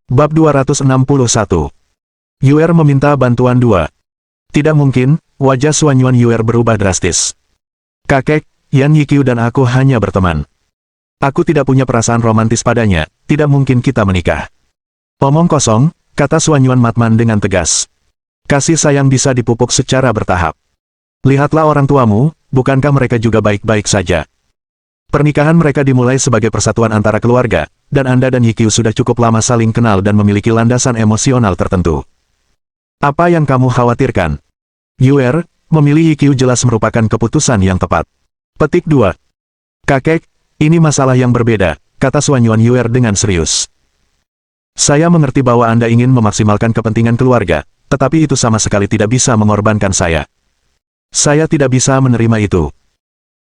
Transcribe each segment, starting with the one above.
Bab 261. Yuer meminta bantuan 2. Tidak mungkin, wajah Suanyuan Yuer berubah drastis. Kakek, Yan Yikyu dan aku hanya berteman. Aku tidak punya perasaan romantis padanya, tidak mungkin kita menikah. Omong kosong, kata Suanyuan Matman dengan tegas. Kasih sayang bisa dipupuk secara bertahap. Lihatlah orang tuamu, bukankah mereka juga baik-baik saja? Pernikahan mereka dimulai sebagai persatuan antara keluarga, dan Anda dan Yikyu sudah cukup lama saling kenal dan memiliki landasan emosional tertentu. Apa yang kamu khawatirkan? Yuer, memilih Yikyu jelas merupakan keputusan yang tepat. Petik 2. Kakek, ini masalah yang berbeda, kata Suanyuan Yuer dengan serius. Saya mengerti bahwa Anda ingin memaksimalkan kepentingan keluarga, tetapi itu sama sekali tidak bisa mengorbankan saya. Saya tidak bisa menerima itu.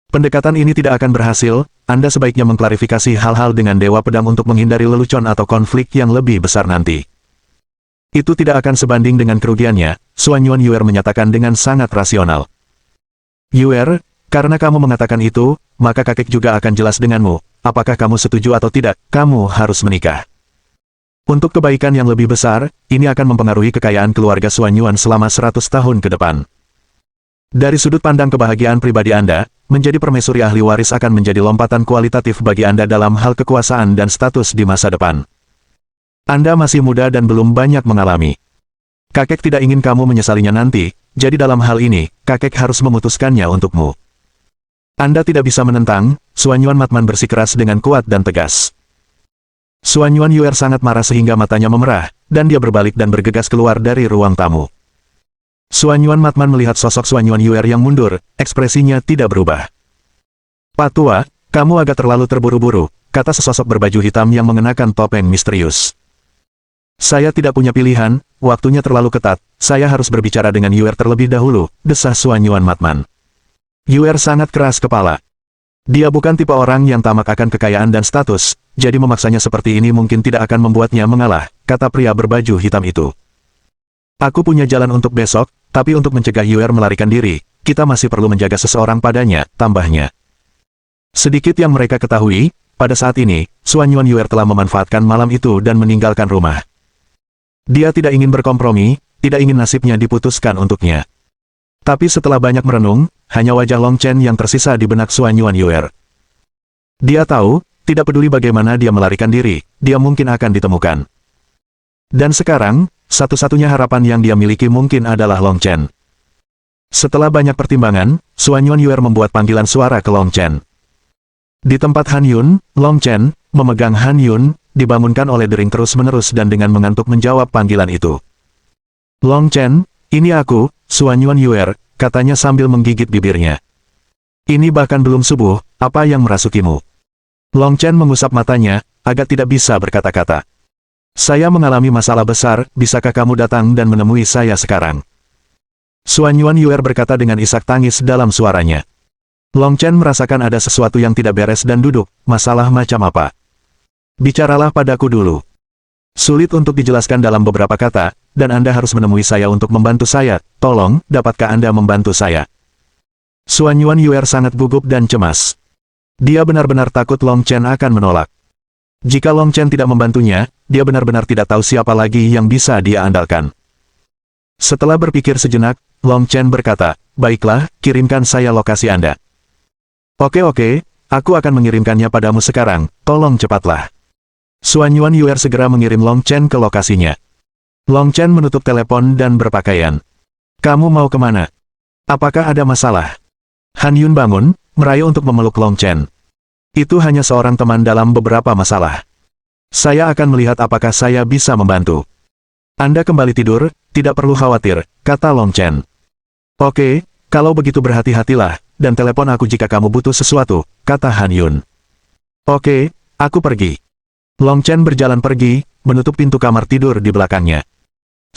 Pendekatan ini tidak akan berhasil, Anda sebaiknya mengklarifikasi hal-hal dengan Dewa Pedang untuk menghindari lelucon atau konflik yang lebih besar nanti. Itu tidak akan sebanding dengan kerugiannya, Suanyuan Yuer menyatakan dengan sangat rasional. Yuer, karena kamu mengatakan itu, maka kakek juga akan jelas denganmu, apakah kamu setuju atau tidak, kamu harus menikah. Untuk kebaikan yang lebih besar, ini akan mempengaruhi kekayaan keluarga Suanyuan selama 100 tahun ke depan. Dari sudut pandang kebahagiaan pribadi Anda, menjadi permaisuri ahli waris akan menjadi lompatan kualitatif bagi Anda dalam hal kekuasaan dan status di masa depan. Anda masih muda dan belum banyak mengalami. Kakek tidak ingin kamu menyesalinya nanti, jadi dalam hal ini, kakek harus memutuskannya untukmu. Anda tidak bisa menentang, Suanyuan Matman bersikeras dengan kuat dan tegas. Suanyuan Yuer sangat marah sehingga matanya memerah, dan dia berbalik dan bergegas keluar dari ruang tamu. Suanyuan Matman melihat sosok Suanyuan Yuer yang mundur, ekspresinya tidak berubah. Pak Tua, kamu agak terlalu terburu-buru, kata sesosok berbaju hitam yang mengenakan topeng misterius. Saya tidak punya pilihan, waktunya terlalu ketat, saya harus berbicara dengan Yuer terlebih dahulu, desah Suanyuan Matman. Yuer sangat keras kepala. Dia bukan tipe orang yang tamak akan kekayaan dan status, jadi memaksanya seperti ini mungkin tidak akan membuatnya mengalah, kata pria berbaju hitam itu. Aku punya jalan untuk besok, tapi untuk mencegah Yuer melarikan diri, kita masih perlu menjaga seseorang padanya, tambahnya. Sedikit yang mereka ketahui, pada saat ini, Suanyuan Yuer telah memanfaatkan malam itu dan meninggalkan rumah. Dia tidak ingin berkompromi, tidak ingin nasibnya diputuskan untuknya. Tapi setelah banyak merenung, hanya wajah Long Chen yang tersisa di benak Suanyuan Yuer. Dia tahu, tidak peduli bagaimana dia melarikan diri, dia mungkin akan ditemukan. Dan sekarang, satu-satunya harapan yang dia miliki mungkin adalah Long Chen. Setelah banyak pertimbangan, Suanyuan Yuer membuat panggilan suara ke Long Chen. Di tempat Han Yun, Long Chen, memegang Han Yun, dibangunkan oleh dering terus-menerus dan dengan mengantuk menjawab panggilan itu. Long Chen, ini aku, Suanyuan Yuer, katanya sambil menggigit bibirnya. Ini bahkan belum subuh, apa yang merasukimu? Long Chen mengusap matanya, agak tidak bisa berkata-kata. Saya mengalami masalah besar, bisakah kamu datang dan menemui saya sekarang? Suanyuan Yuer berkata dengan isak tangis dalam suaranya. Long Chen merasakan ada sesuatu yang tidak beres dan duduk, masalah macam apa? Bicaralah padaku dulu. Sulit untuk dijelaskan dalam beberapa kata, dan Anda harus menemui saya untuk membantu saya, tolong, dapatkah Anda membantu saya? Suanyuan Yuer sangat gugup dan cemas. Dia benar-benar takut Long Chen akan menolak. Jika Long Chen tidak membantunya, dia benar-benar tidak tahu siapa lagi yang bisa dia andalkan. Setelah berpikir sejenak, Long Chen berkata, baiklah, kirimkan saya lokasi Anda. Oke, aku akan mengirimkannya padamu sekarang, tolong cepatlah. Suanyuan Yuer segera mengirim Long Chen ke lokasinya. Long Chen menutup telepon dan berpakaian. Kamu mau kemana? Apakah ada masalah? Han Yun bangun, merayu untuk memeluk Long Chen. Itu hanya seorang teman dalam beberapa masalah. Saya akan melihat apakah saya bisa membantu. Anda kembali tidur, tidak perlu khawatir, kata Long Chen. Oke, kalau begitu berhati-hatilah, dan telepon aku jika kamu butuh sesuatu, kata Han Yun. Oke, aku pergi. Long Chen berjalan pergi, menutup pintu kamar tidur di belakangnya.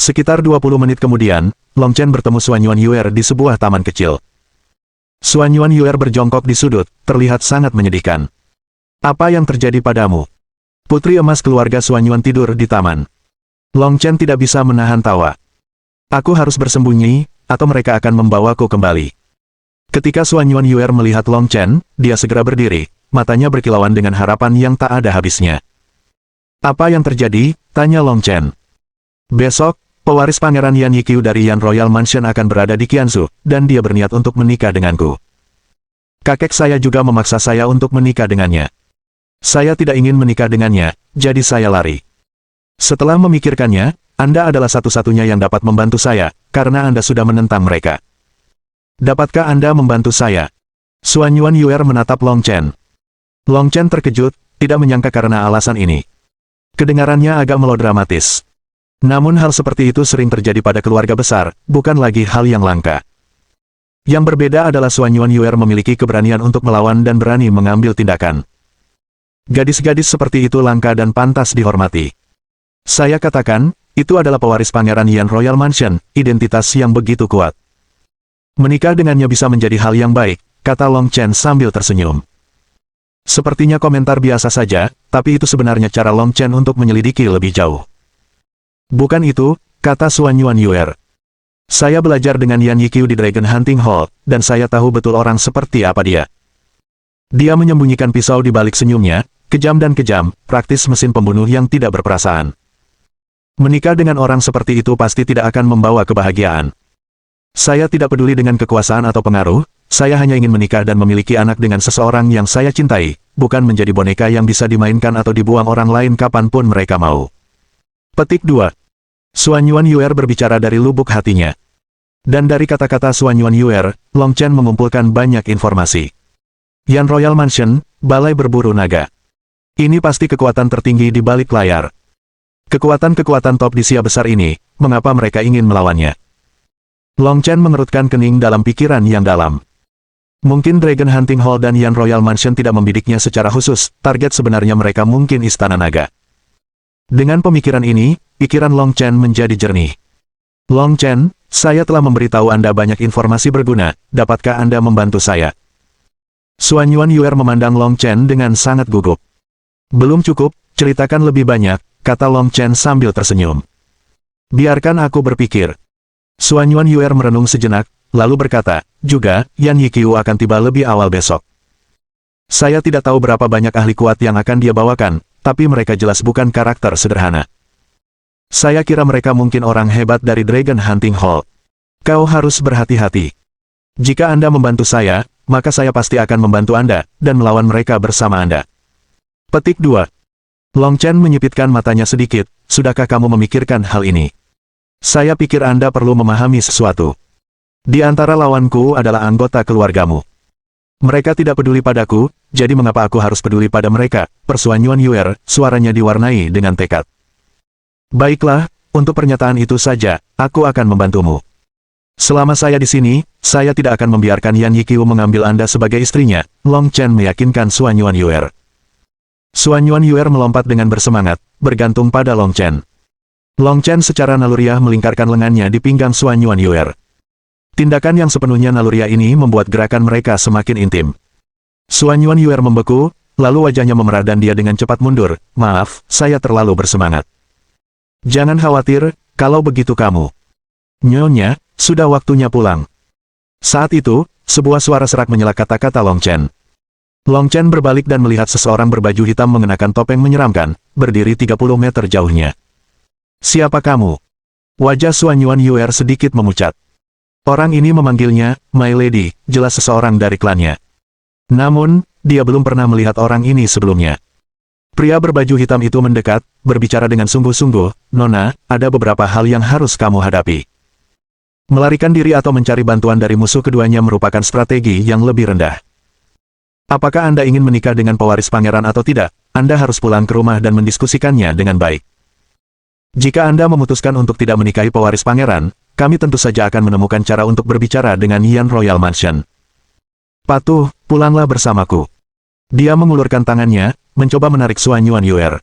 Sekitar 20 menit kemudian, Long Chen bertemu Suanyuan Yuer di sebuah taman kecil. Suanyuan Yuer berjongkok di sudut, terlihat sangat menyedihkan. Apa yang terjadi padamu? Putri emas keluarga Suanyuan tidur di taman. Long Chen tidak bisa menahan tawa. Aku harus bersembunyi, atau mereka akan membawaku kembali. Ketika Suanyuan Yuer melihat Long Chen, dia segera berdiri, matanya berkilauan dengan harapan yang tak ada habisnya. Apa yang terjadi? Tanya Long Chen. Besok, pewaris Pangeran Yan Yiqiu dari Yan Royal Mansion akan berada di Qianzhou, dan dia berniat untuk menikah denganku. Kakek saya juga memaksa saya untuk menikah dengannya. Saya tidak ingin menikah dengannya, jadi saya lari. Setelah memikirkannya, Anda adalah satu-satunya yang dapat membantu saya, karena Anda sudah menentang mereka. Dapatkah Anda membantu saya? Xuan Yuan Yuer menatap Long Chen. Long Chen terkejut, tidak menyangka karena alasan ini. Kedengarannya agak melodramatis. Namun hal seperti itu sering terjadi pada keluarga besar, bukan lagi hal yang langka. Yang berbeda adalah Xuan Yuan Yuer memiliki keberanian untuk melawan dan berani mengambil tindakan. Gadis-gadis seperti itu langka dan pantas dihormati. Saya katakan, itu adalah pewaris Pangeran Yan Royal Mansion, identitas yang begitu kuat. Menikah dengannya bisa menjadi hal yang baik, kata Long Chen sambil tersenyum. Sepertinya komentar biasa saja, tapi itu sebenarnya cara Long Chen untuk menyelidiki lebih jauh. Bukan itu, kata Xuan Yuan Yuer. Saya belajar dengan Yan Yiqiu di Dragon Hunting Hall, dan saya tahu betul orang seperti apa dia. Dia menyembunyikan pisau di balik senyumnya, kejam dan kejam, praktis mesin pembunuh yang tidak berperasaan. Menikah dengan orang seperti itu pasti tidak akan membawa kebahagiaan. Saya tidak peduli dengan kekuasaan atau pengaruh, saya hanya ingin menikah dan memiliki anak dengan seseorang yang saya cintai, bukan menjadi boneka yang bisa dimainkan atau dibuang orang lain kapanpun mereka mau. Petik 2. Xuan Yuan Yuer berbicara dari lubuk hatinya. Dan dari kata-kata Xuan Yuan Yuer, Long Chen mengumpulkan banyak informasi. Yan Royal Mansion, balai berburu naga. Ini pasti kekuatan tertinggi di balik layar. Kekuatan-kekuatan top di Sia besar ini, mengapa mereka ingin melawannya? Long Chen mengerutkan kening dalam pikiran yang dalam. Mungkin Dragon Hunting Hall dan Yan Royal Mansion tidak membidiknya secara khusus, target sebenarnya mereka mungkin Istana Naga. Dengan pemikiran ini, pikiran Long Chen menjadi jernih. Long Chen, saya telah memberitahu Anda banyak informasi berguna, dapatkah Anda membantu saya? Xuan Yuan Yuer memandang Long Chen dengan sangat gugup. Belum cukup, ceritakan lebih banyak, kata Long Chen sambil tersenyum. Biarkan aku berpikir. Xuan Yuan Yuer merenung sejenak, lalu berkata, juga, Yan Yiqiu akan tiba lebih awal besok. Saya tidak tahu berapa banyak ahli kuat yang akan dia bawakan, tapi mereka jelas bukan karakter sederhana. Saya kira mereka mungkin orang hebat dari Dragon Hunting Hall. Kau harus berhati-hati. Jika Anda membantu saya, maka saya pasti akan membantu Anda, dan melawan mereka bersama Anda. Petik 2. Long Chen menyipitkan matanya sedikit, sudahkah kamu memikirkan hal ini? Saya pikir Anda perlu memahami sesuatu. Di antara lawanku adalah anggota keluargamu. Mereka tidak peduli padaku, jadi mengapa aku harus peduli pada mereka? Persuan Yuan Yuer, suaranya diwarnai dengan tekad. Baiklah, untuk pernyataan itu saja, aku akan membantumu. Selama saya di sini, saya tidak akan membiarkan Yan Yiqiu mengambil Anda sebagai istrinya, Long Chen meyakinkan Xuan Yuan Yuer. Xuan Yuan Yuer melompat dengan bersemangat, bergantung pada Long Chen. Long Chen secara naluriah melingkarkan lengannya di pinggang Xuan Yuan Yuer. Tindakan yang sepenuhnya naluriah ini membuat gerakan mereka semakin intim. Xuan Yuan Yuer membeku, lalu wajahnya memerah dan dia dengan cepat mundur. Maaf, saya terlalu bersemangat. Jangan khawatir, kalau begitu kamu. Nyonya, sudah waktunya pulang. Saat itu, sebuah suara serak menyela kata-kata Long Chen. Long Chen berbalik dan melihat seseorang berbaju hitam mengenakan topeng menyeramkan, berdiri 30 meter jauhnya. Siapa kamu? Wajah Xuan Yuan Yuer sedikit memucat. Orang ini memanggilnya, My Lady, jelas seseorang dari klannya. Namun, dia belum pernah melihat orang ini sebelumnya. Pria berbaju hitam itu mendekat, berbicara dengan sungguh-sungguh, Nona, ada beberapa hal yang harus kamu hadapi. Melarikan diri atau mencari bantuan dari musuh keduanya merupakan strategi yang lebih rendah. Apakah Anda ingin menikah dengan pewaris pangeran atau tidak? Anda harus pulang ke rumah dan mendiskusikannya dengan baik. Jika Anda memutuskan untuk tidak menikahi pewaris pangeran, kami tentu saja akan menemukan cara untuk berbicara dengan Yan Royal Mansion. Patuh, pulanglah bersamaku. Dia mengulurkan tangannya, mencoba menarik Xuan Yuan Yuer.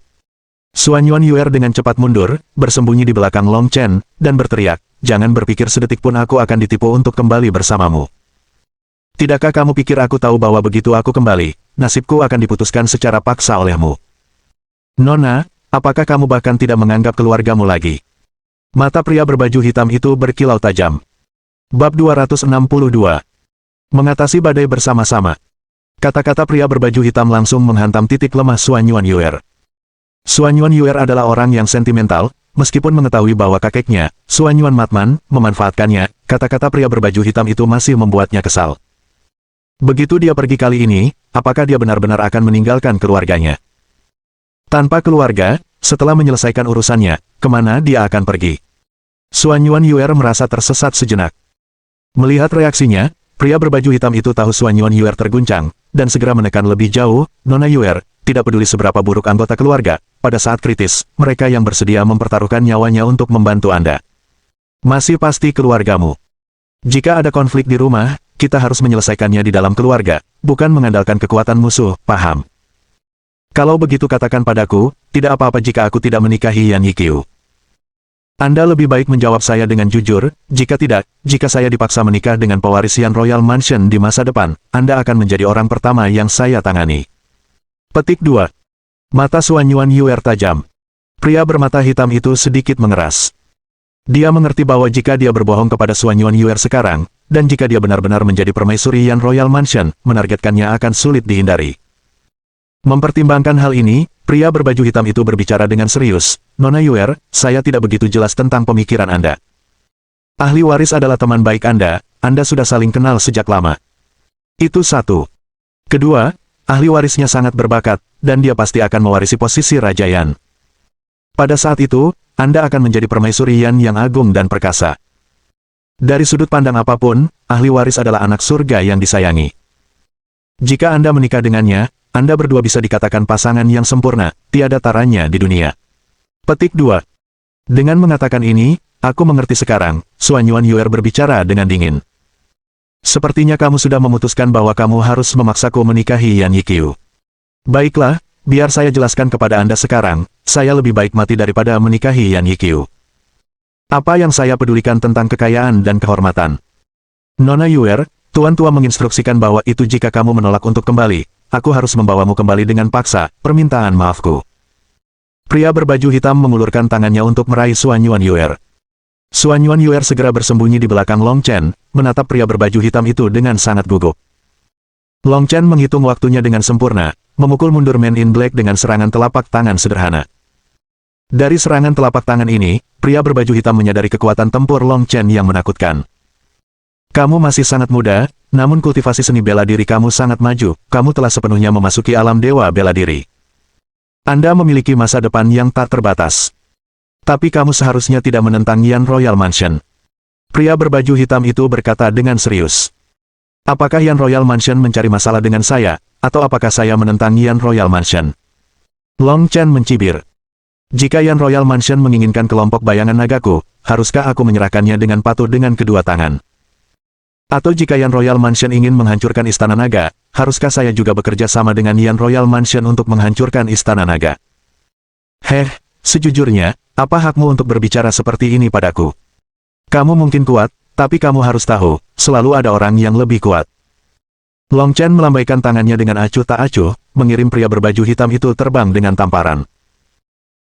Xuan Yuan Yuer dengan cepat mundur, bersembunyi di belakang Long Chen, dan berteriak, jangan berpikir sedetik pun aku akan ditipu untuk kembali bersamamu. Tidakkah kamu pikir aku tahu bahwa begitu aku kembali, nasibku akan diputuskan secara paksa olehmu? Nona, apakah kamu bahkan tidak menganggap keluargamu lagi? Mata pria berbaju hitam itu berkilau tajam. Bab 262. Mengatasi badai bersama-sama. Kata-kata pria berbaju hitam langsung menghantam titik lemah Xuan Yuan Yuer. Suanyuan Yuer adalah orang yang sentimental, meskipun mengetahui bahwa kakeknya, Suanyuan Matman, memanfaatkannya, kata-kata pria berbaju hitam itu masih membuatnya kesal. Begitu dia pergi kali ini, apakah dia benar-benar akan meninggalkan keluarganya? Tanpa keluarga, setelah menyelesaikan urusannya, kemana dia akan pergi? Suanyuan Yuer merasa tersesat sejenak. Melihat reaksinya, pria berbaju hitam itu tahu Suanyuan Yuer terguncang, dan segera menekan lebih jauh, Nona Yuer, tidak peduli seberapa buruk anggota keluarga, pada saat kritis, mereka yang bersedia mempertaruhkan nyawanya untuk membantu Anda. Masih pasti keluargamu. Jika ada konflik di rumah, kita harus menyelesaikannya di dalam keluarga, bukan mengandalkan kekuatan musuh, paham? Kalau begitu katakan padaku, tidak apa-apa jika aku tidak menikahi Yan Yikyu. Anda lebih baik menjawab saya dengan jujur, jika tidak, jika saya dipaksa menikah dengan pewaris Yan Royal Mansion di masa depan, Anda akan menjadi orang pertama yang saya tangani. Petik 2. Mata Suanyuan Yuer tajam. Pria bermata hitam itu sedikit mengeras. Dia mengerti bahwa jika dia berbohong kepada Suanyuan Yuer sekarang, dan jika dia benar-benar menjadi permaisuri Yan Royal Mansion, menargetkannya akan sulit dihindari. Mempertimbangkan hal ini, pria berbaju hitam itu berbicara dengan serius, Nona Yuer, saya tidak begitu jelas tentang pemikiran Anda. Ahli waris adalah teman baik Anda sudah saling kenal sejak lama. Itu satu. Kedua, ahli warisnya sangat berbakat, dan dia pasti akan mewarisi posisi Raja Yan. Pada saat itu, Anda akan menjadi permaisuri Yan yang agung dan perkasa. Dari sudut pandang apapun, ahli waris adalah anak surga yang disayangi. Jika Anda menikah dengannya, Anda berdua bisa dikatakan pasangan yang sempurna, tiada taranya di dunia. Petik 2. Dengan mengatakan ini, aku mengerti sekarang, Suanyuan Yuer berbicara dengan dingin. Sepertinya kamu sudah memutuskan bahwa kamu harus memaksaku menikahi Yan Yikyu. Baiklah, biar saya jelaskan kepada Anda sekarang, saya lebih baik mati daripada menikahi Yan Yikyu. Apa yang saya pedulikan tentang kekayaan dan kehormatan? Nona Yuer, Tuan Tua menginstruksikan bahwa itu jika kamu menolak untuk kembali, aku harus membawamu kembali dengan paksa, permintaan maafku. Pria berbaju hitam mengulurkan tangannya untuk meraih Suanyuan Yuer. Suanyuan Yuer segera bersembunyi di belakang Long Chen, menatap pria berbaju hitam itu dengan sangat gugup. Long Chen menghitung waktunya dengan sempurna, memukul mundur Man in Black dengan serangan telapak tangan sederhana. Dari serangan telapak tangan ini, pria berbaju hitam menyadari kekuatan tempur Long Chen yang menakutkan. Kamu masih sangat muda, namun kultivasi seni bela diri kamu sangat maju, kamu telah sepenuhnya memasuki alam dewa bela diri. Anda memiliki masa depan yang tak terbatas. Tapi kamu seharusnya tidak menentang Yan Royal Mansion. Pria berbaju hitam itu berkata dengan serius. Apakah Yan Royal Mansion mencari masalah dengan saya, atau apakah saya menentang Yan Royal Mansion? Long Chen mencibir. Jika Yan Royal Mansion menginginkan kelompok bayangan nagaku, haruskah aku menyerahkannya dengan patuh dengan kedua tangan? Atau jika Yan Royal Mansion ingin menghancurkan Istana Naga, haruskah saya juga bekerja sama dengan Yan Royal Mansion untuk menghancurkan Istana Naga? Sejujurnya, apa hakmu untuk berbicara seperti ini padaku? Kamu mungkin kuat, tapi kamu harus tahu, selalu ada orang yang lebih kuat. Long Chen melambaikan tangannya dengan acuh tak acuh, mengirim pria berbaju hitam itu terbang dengan tamparan.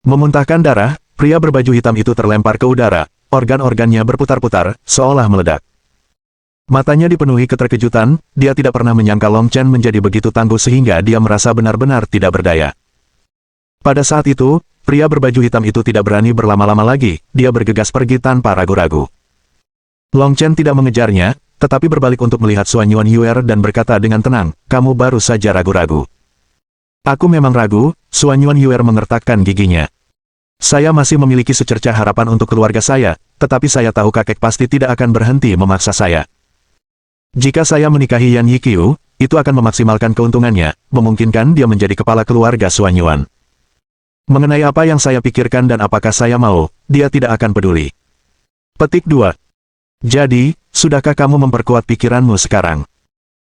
Memuntahkan darah, pria berbaju hitam itu terlempar ke udara, organ-organnya berputar-putar, seolah meledak. Matanya dipenuhi keterkejutan, dia tidak pernah menyangka Long Chen menjadi begitu tangguh sehingga dia merasa benar-benar tidak berdaya. Pada saat itu, pria berbaju hitam itu tidak berani berlama-lama lagi, dia bergegas pergi tanpa ragu-ragu. Long Chen tidak mengejarnya, tetapi berbalik untuk melihat Suanyuan Yuer dan berkata dengan tenang, kamu baru saja ragu-ragu. Aku memang ragu, Suanyuan Yuer mengertakkan giginya. Saya masih memiliki secercah harapan untuk keluarga saya, tetapi saya tahu kakek pasti tidak akan berhenti memaksa saya. Jika saya menikahi Yan Yikyu, itu akan memaksimalkan keuntungannya, memungkinkan dia menjadi kepala keluarga Suanyuan. Mengenai apa yang saya pikirkan dan apakah saya mau, dia tidak akan peduli. Petik 2. Jadi, sudahkah kamu memperkuat pikiranmu sekarang?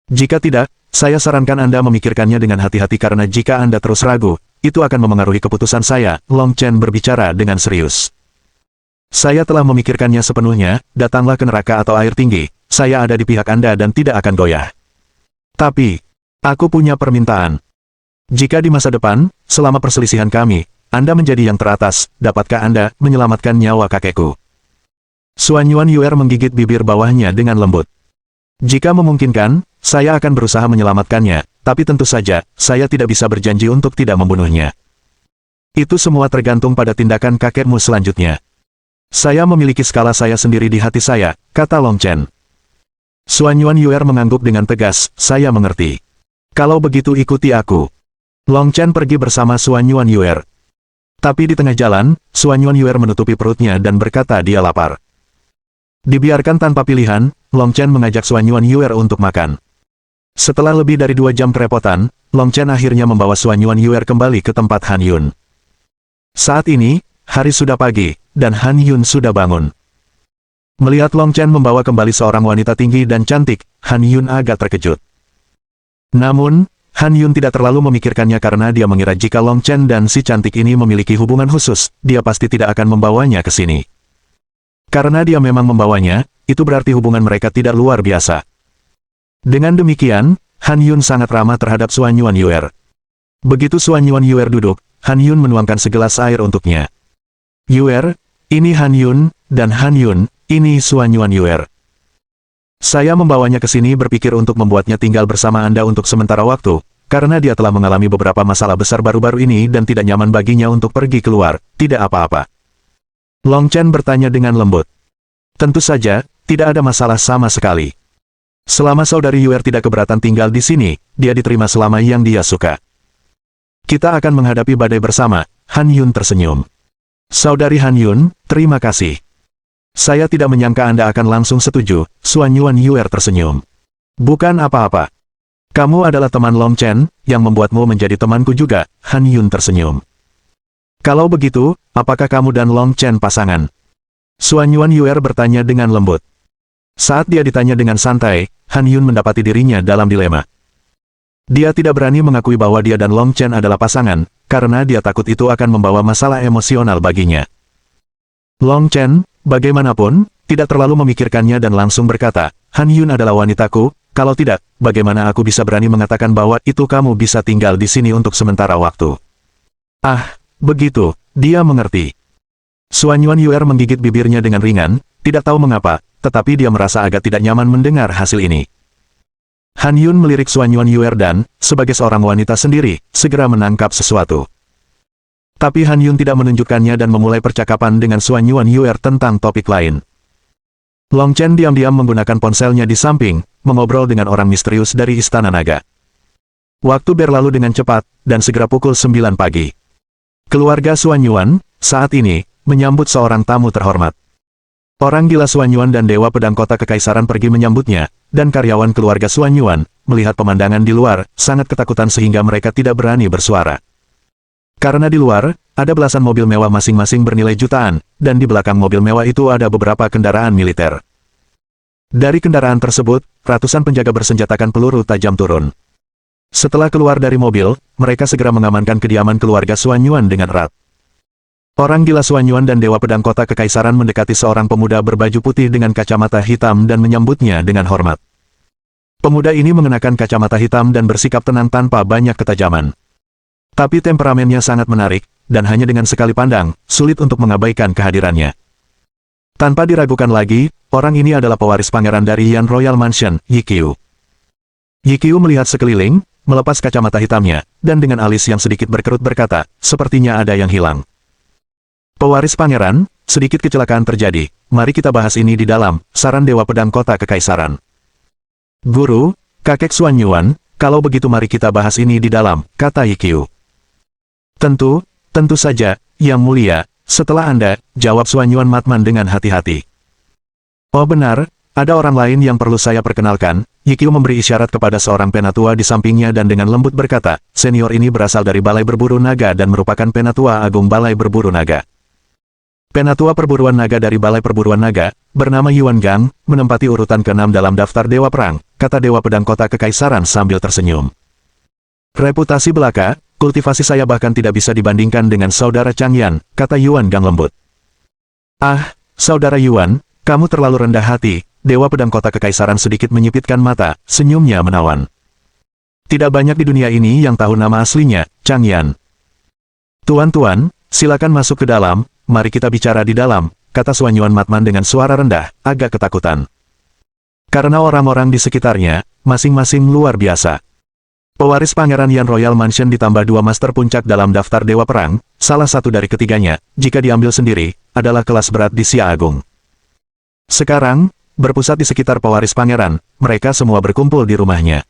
Jika tidak, saya sarankan Anda memikirkannya dengan hati-hati karena jika Anda terus ragu, itu akan memengaruhi keputusan saya, Long Chen berbicara dengan serius. Saya telah memikirkannya sepenuhnya, datanglah ke neraka atau air tinggi, saya ada di pihak Anda dan tidak akan goyah. Tapi, aku punya permintaan. Jika di masa depan, selama perselisihan kami, Anda menjadi yang teratas, dapatkah Anda menyelamatkan nyawa kakekku? Suanyuan Yuer menggigit bibir bawahnya dengan lembut. Jika memungkinkan, saya akan berusaha menyelamatkannya, tapi tentu saja, saya tidak bisa berjanji untuk tidak membunuhnya. Itu semua tergantung pada tindakan kakekmu selanjutnya. Saya memiliki skala saya sendiri di hati saya, kata Long Chen. Xuan Yuan Yuer mengangguk dengan tegas, saya mengerti. Kalau begitu ikuti aku. Long Chen pergi bersama Xuan Yuan Yuer. Tapi di tengah jalan, Xuan Yuan Yuer menutupi perutnya dan berkata dia lapar. Dibiarkan tanpa pilihan, Long Chen mengajak Xuan Yuan Yuer untuk makan. Setelah lebih dari 2 jam kerepotan, Long Chen akhirnya membawa Xuan Yuan Yuer kembali ke tempat Han Yun. Saat ini, hari sudah pagi, dan Han Yun sudah bangun. Melihat Long Chen membawa kembali seorang wanita tinggi dan cantik, Han Yun agak terkejut. Namun, Han Yun tidak terlalu memikirkannya karena dia mengira jika Long Chen dan si cantik ini memiliki hubungan khusus, dia pasti tidak akan membawanya ke sini. Karena dia memang membawanya, itu berarti hubungan mereka tidak luar biasa. Dengan demikian, Han Yun sangat ramah terhadap Xuan Yuan Yuer. Begitu Xuan Yuan Yuer duduk, Han Yun menuangkan segelas air untuknya. Yuer, ini Han Yun, dan Han Yun, ini Xuan Yuan Yuer. Saya membawanya ke sini berpikir untuk membuatnya tinggal bersama Anda untuk sementara waktu, karena dia telah mengalami beberapa masalah besar baru-baru ini dan tidak nyaman baginya untuk pergi keluar, tidak apa-apa. Long Chen bertanya dengan lembut. Tentu saja, tidak ada masalah sama sekali. Selama saudari Yuer tidak keberatan tinggal di sini, dia diterima selama yang dia suka. Kita akan menghadapi badai bersama, Han Yun tersenyum. Saudari Han Yun, terima kasih. Saya tidak menyangka Anda akan langsung setuju, Xuan Yuan Yuer tersenyum. Bukan apa-apa. Kamu adalah teman Long Chen, yang membuatmu menjadi temanku juga, Han Yun tersenyum. Kalau begitu, apakah kamu dan Long Chen pasangan? Xuan Yuan Yuer bertanya dengan lembut. Saat dia ditanya dengan santai, Han Yun mendapati dirinya dalam dilema. Dia tidak berani mengakui bahwa dia dan Long Chen adalah pasangan, karena dia takut itu akan membawa masalah emosional baginya. Long Chen, bagaimanapun, tidak terlalu memikirkannya dan langsung berkata, Han Yun adalah wanitaku, kalau tidak, bagaimana aku bisa berani mengatakan bahwa itu kamu bisa tinggal di sini untuk sementara waktu. Ah, begitu, dia mengerti. Xuan Yuan Yuer menggigit bibirnya dengan ringan, tidak tahu mengapa, tetapi dia merasa agak tidak nyaman mendengar hasil ini. Han Yun melirik Xuan Yuan Yuer dan, sebagai seorang wanita sendiri, segera menangkap sesuatu. Tapi Han Yun tidak menunjukkannya dan memulai percakapan dengan Xuan Yuan Yuer tentang topik lain. Long Chen diam-diam menggunakan ponselnya di samping, mengobrol dengan orang misterius dari Istana Naga. Waktu berlalu dengan cepat, dan segera pukul 9 pagi. Keluarga Xuan Yuan, saat ini, menyambut seorang tamu terhormat. Orang gila Xuan Yuan dan Dewa Pedang Kota Kekaisaran pergi menyambutnya, dan karyawan keluarga Xuan Yuan, melihat pemandangan di luar, sangat ketakutan sehingga mereka tidak berani bersuara. Karena di luar, ada belasan mobil mewah masing-masing bernilai jutaan, dan di belakang mobil mewah itu ada beberapa kendaraan militer. Dari kendaraan tersebut, ratusan penjaga bersenjatakan peluru tajam turun. Setelah keluar dari mobil, mereka segera mengamankan kediaman keluarga Xuan Yuan dengan erat. Orang gila Xuan Yuan dan Dewa Pedang Kota Kekaisaran mendekati seorang pemuda berbaju putih dengan kacamata hitam dan menyambutnya dengan hormat. Pemuda ini mengenakan kacamata hitam dan bersikap tenang tanpa banyak ketajaman. Tapi temperamennya sangat menarik, dan hanya dengan sekali pandang, sulit untuk mengabaikan kehadirannya. Tanpa diragukan lagi, orang ini adalah pewaris pangeran dari Yan Royal Mansion, Yi Qiu. Yi Qiu melihat sekeliling, melepas kacamata hitamnya, dan dengan alis yang sedikit berkerut berkata, sepertinya ada yang hilang. Pewaris pangeran, sedikit kecelakaan terjadi, mari kita bahas ini di dalam, saran Dewa Pedang Kota Kekaisaran. Guru, kakek Xuan Yuan, kalau begitu mari kita bahas ini di dalam, kata Yi Qiu. Tentu saja, Yang Mulia, setelah Anda, jawab Xuan Yuan Matman dengan hati-hati. Oh benar, ada orang lain yang perlu saya perkenalkan, Yi Qiu memberi isyarat kepada seorang penatua di sampingnya dan dengan lembut berkata, senior ini berasal dari Balai Berburu Naga dan merupakan penatua agung Balai Berburu Naga. Penatua Perburuan Naga dari Balai Perburuan Naga, bernama Yuan Gang, menempati urutan ke-6 dalam daftar Dewa Perang, kata Dewa Pedang Kota Kekaisaran sambil tersenyum. Reputasi belaka, kultivasi saya bahkan tidak bisa dibandingkan dengan saudara Chang Yan, kata Yuan Gang lembut. Ah, saudara Yuan, kamu terlalu rendah hati, Dewa Pedang Kota Kekaisaran sedikit menyipitkan mata, senyumnya menawan. Tidak banyak di dunia ini yang tahu nama aslinya, Chang Yan. Tuan-tuan, silakan masuk ke dalam, mari kita bicara di dalam, kata Xuan Yuan Matman dengan suara rendah, agak ketakutan. Karena orang-orang di sekitarnya, masing-masing luar biasa. Pewaris Pangeran Yan Royal Mansion ditambah 2 master puncak dalam daftar Dewa Perang, salah satu dari ketiganya, jika diambil sendiri, adalah kelas berat di Xia Agung. Sekarang, berpusat di sekitar pewaris pangeran, mereka semua berkumpul di rumahnya.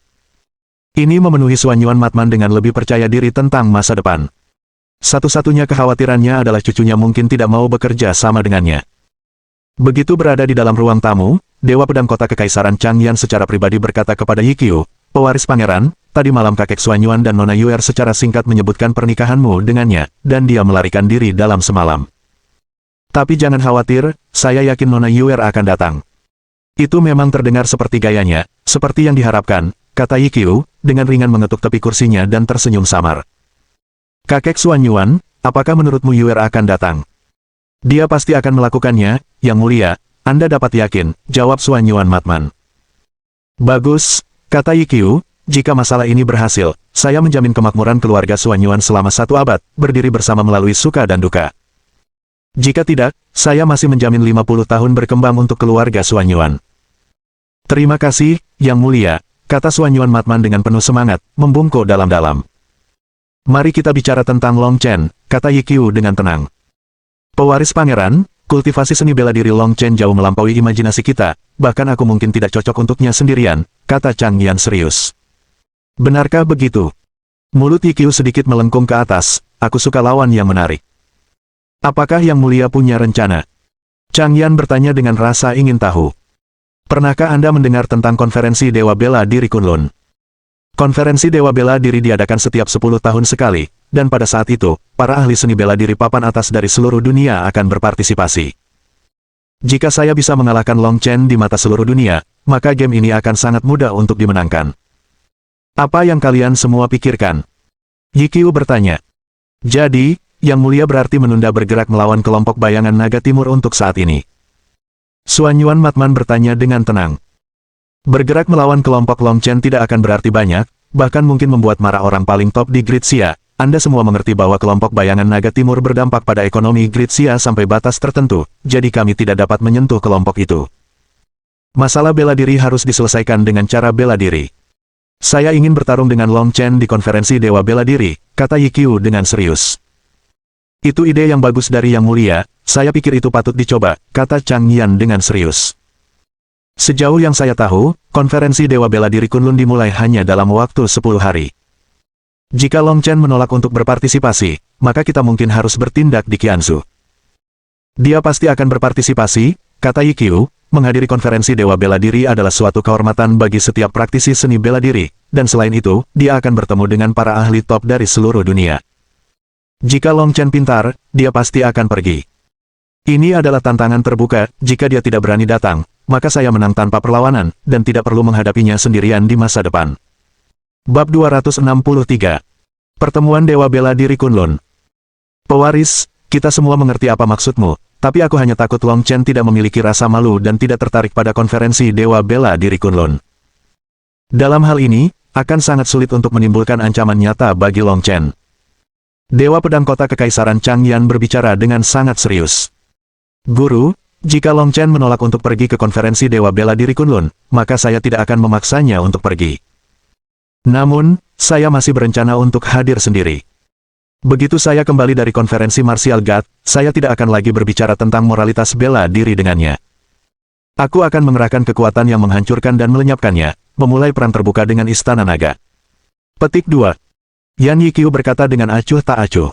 Ini memenuhi Xuanyuan Matman dengan lebih percaya diri tentang masa depan. Satu-satunya kekhawatirannya adalah cucunya mungkin tidak mau bekerja sama dengannya. Begitu berada di dalam ruang tamu, Dewa Pedang Kota Kekaisaran Changyan secara pribadi berkata kepada Yikyu, pewaris pangeran, tadi malam kakek Xuanyuan dan Nona Yuer secara singkat menyebutkan pernikahanmu dengannya, dan dia melarikan diri dalam semalam. Tapi jangan khawatir, saya yakin Nona Yuer akan datang. Itu memang terdengar seperti gayanya, seperti yang diharapkan, kata Yikyu, dengan ringan mengetuk tepi kursinya dan tersenyum samar. Kakek Xuanyuan, apakah menurutmu Yuer akan datang? Dia pasti akan melakukannya, Yang Mulia, Anda dapat yakin, jawab Xuanyuan Matman. Bagus, kata Yikyu, jika masalah ini berhasil, saya menjamin kemakmuran keluarga Xuanyuan selama 1 abad, berdiri bersama melalui suka dan duka. Jika tidak, saya masih menjamin 50 tahun berkembang untuk keluarga Xuanyuan. Terima kasih, Yang Mulia, kata Xuanyuan Matman dengan penuh semangat, membungkuk dalam-dalam. Mari kita bicara tentang Long Chen, kata Yikyu dengan tenang. Pewaris pangeran, kultivasi seni bela diri Long Chen jauh melampaui imajinasi kita, bahkan aku mungkin tidak cocok untuknya sendirian, kata Changyan serius. Benarkah begitu? Mulut Yikyu sedikit melengkung ke atas, aku suka lawan yang menarik. Apakah Yang Mulia punya rencana? Changyan bertanya dengan rasa ingin tahu. Pernahkah Anda mendengar tentang konferensi Dewa Bela Diri Kunlun? Konferensi Dewa Bela Diri diadakan setiap 10 tahun sekali, dan pada saat itu, para ahli seni bela diri papan atas dari seluruh dunia akan berpartisipasi. Jika saya bisa mengalahkan Long Chen di mata seluruh dunia, maka game ini akan sangat mudah untuk dimenangkan. Apa yang kalian semua pikirkan? Yikyu bertanya. Jadi, Yang Mulia berarti menunda bergerak melawan kelompok bayangan naga timur untuk saat ini. Xuanyuan Matman bertanya dengan tenang. Bergerak melawan kelompok Long Chen tidak akan berarti banyak, bahkan mungkin membuat marah orang paling top di Grid Xia. Anda semua mengerti bahwa kelompok bayangan naga timur berdampak pada ekonomi Grid Xia sampai batas tertentu, jadi kami tidak dapat menyentuh kelompok itu. Masalah bela diri harus diselesaikan dengan cara bela diri. Saya ingin bertarung dengan Long Chen di konferensi Dewa Bela Diri, kata Yikyu dengan serius. Itu ide yang bagus dari Yang Mulia, saya pikir itu patut dicoba, kata Changyan dengan serius. Sejauh yang saya tahu, konferensi Dewa Bela Diri Kunlun dimulai hanya dalam waktu 10 hari. Jika Long Chen menolak untuk berpartisipasi, maka kita mungkin harus bertindak di Qianzhou. Dia pasti akan berpartisipasi, kata Yikyu. Menghadiri konferensi Dewa Bela Diri adalah suatu kehormatan bagi setiap praktisi seni bela diri, dan selain itu, dia akan bertemu dengan para ahli top dari seluruh dunia. Jika Long Chen pintar, dia pasti akan pergi. Ini adalah tantangan terbuka, jika dia tidak berani datang, maka saya menang tanpa perlawanan, dan tidak perlu menghadapinya sendirian di masa depan. Bab 263. Pertemuan Dewa Bela Diri Kunlun. Pewaris, kita semua mengerti apa maksudmu. Tapi aku hanya takut Long Chen tidak memiliki rasa malu dan tidak tertarik pada konferensi Dewa Bela Diri Kunlun. Dalam hal ini, akan sangat sulit untuk menimbulkan ancaman nyata bagi Long Chen. Dewa Pedang Kota Kekaisaran Changyan berbicara dengan sangat serius. Guru, jika Long Chen menolak untuk pergi ke konferensi Dewa Bela Diri Kunlun, maka saya tidak akan memaksanya untuk pergi. Namun, saya masih berencana untuk hadir sendiri. Begitu saya kembali dari konferensi Martial God, saya tidak akan lagi berbicara tentang moralitas bela diri dengannya. Aku akan mengerahkan kekuatan yang menghancurkan dan melenyapkannya, memulai perang terbuka dengan Istana Naga. Petik 2. Yan Yikyu berkata dengan acuh tak acuh.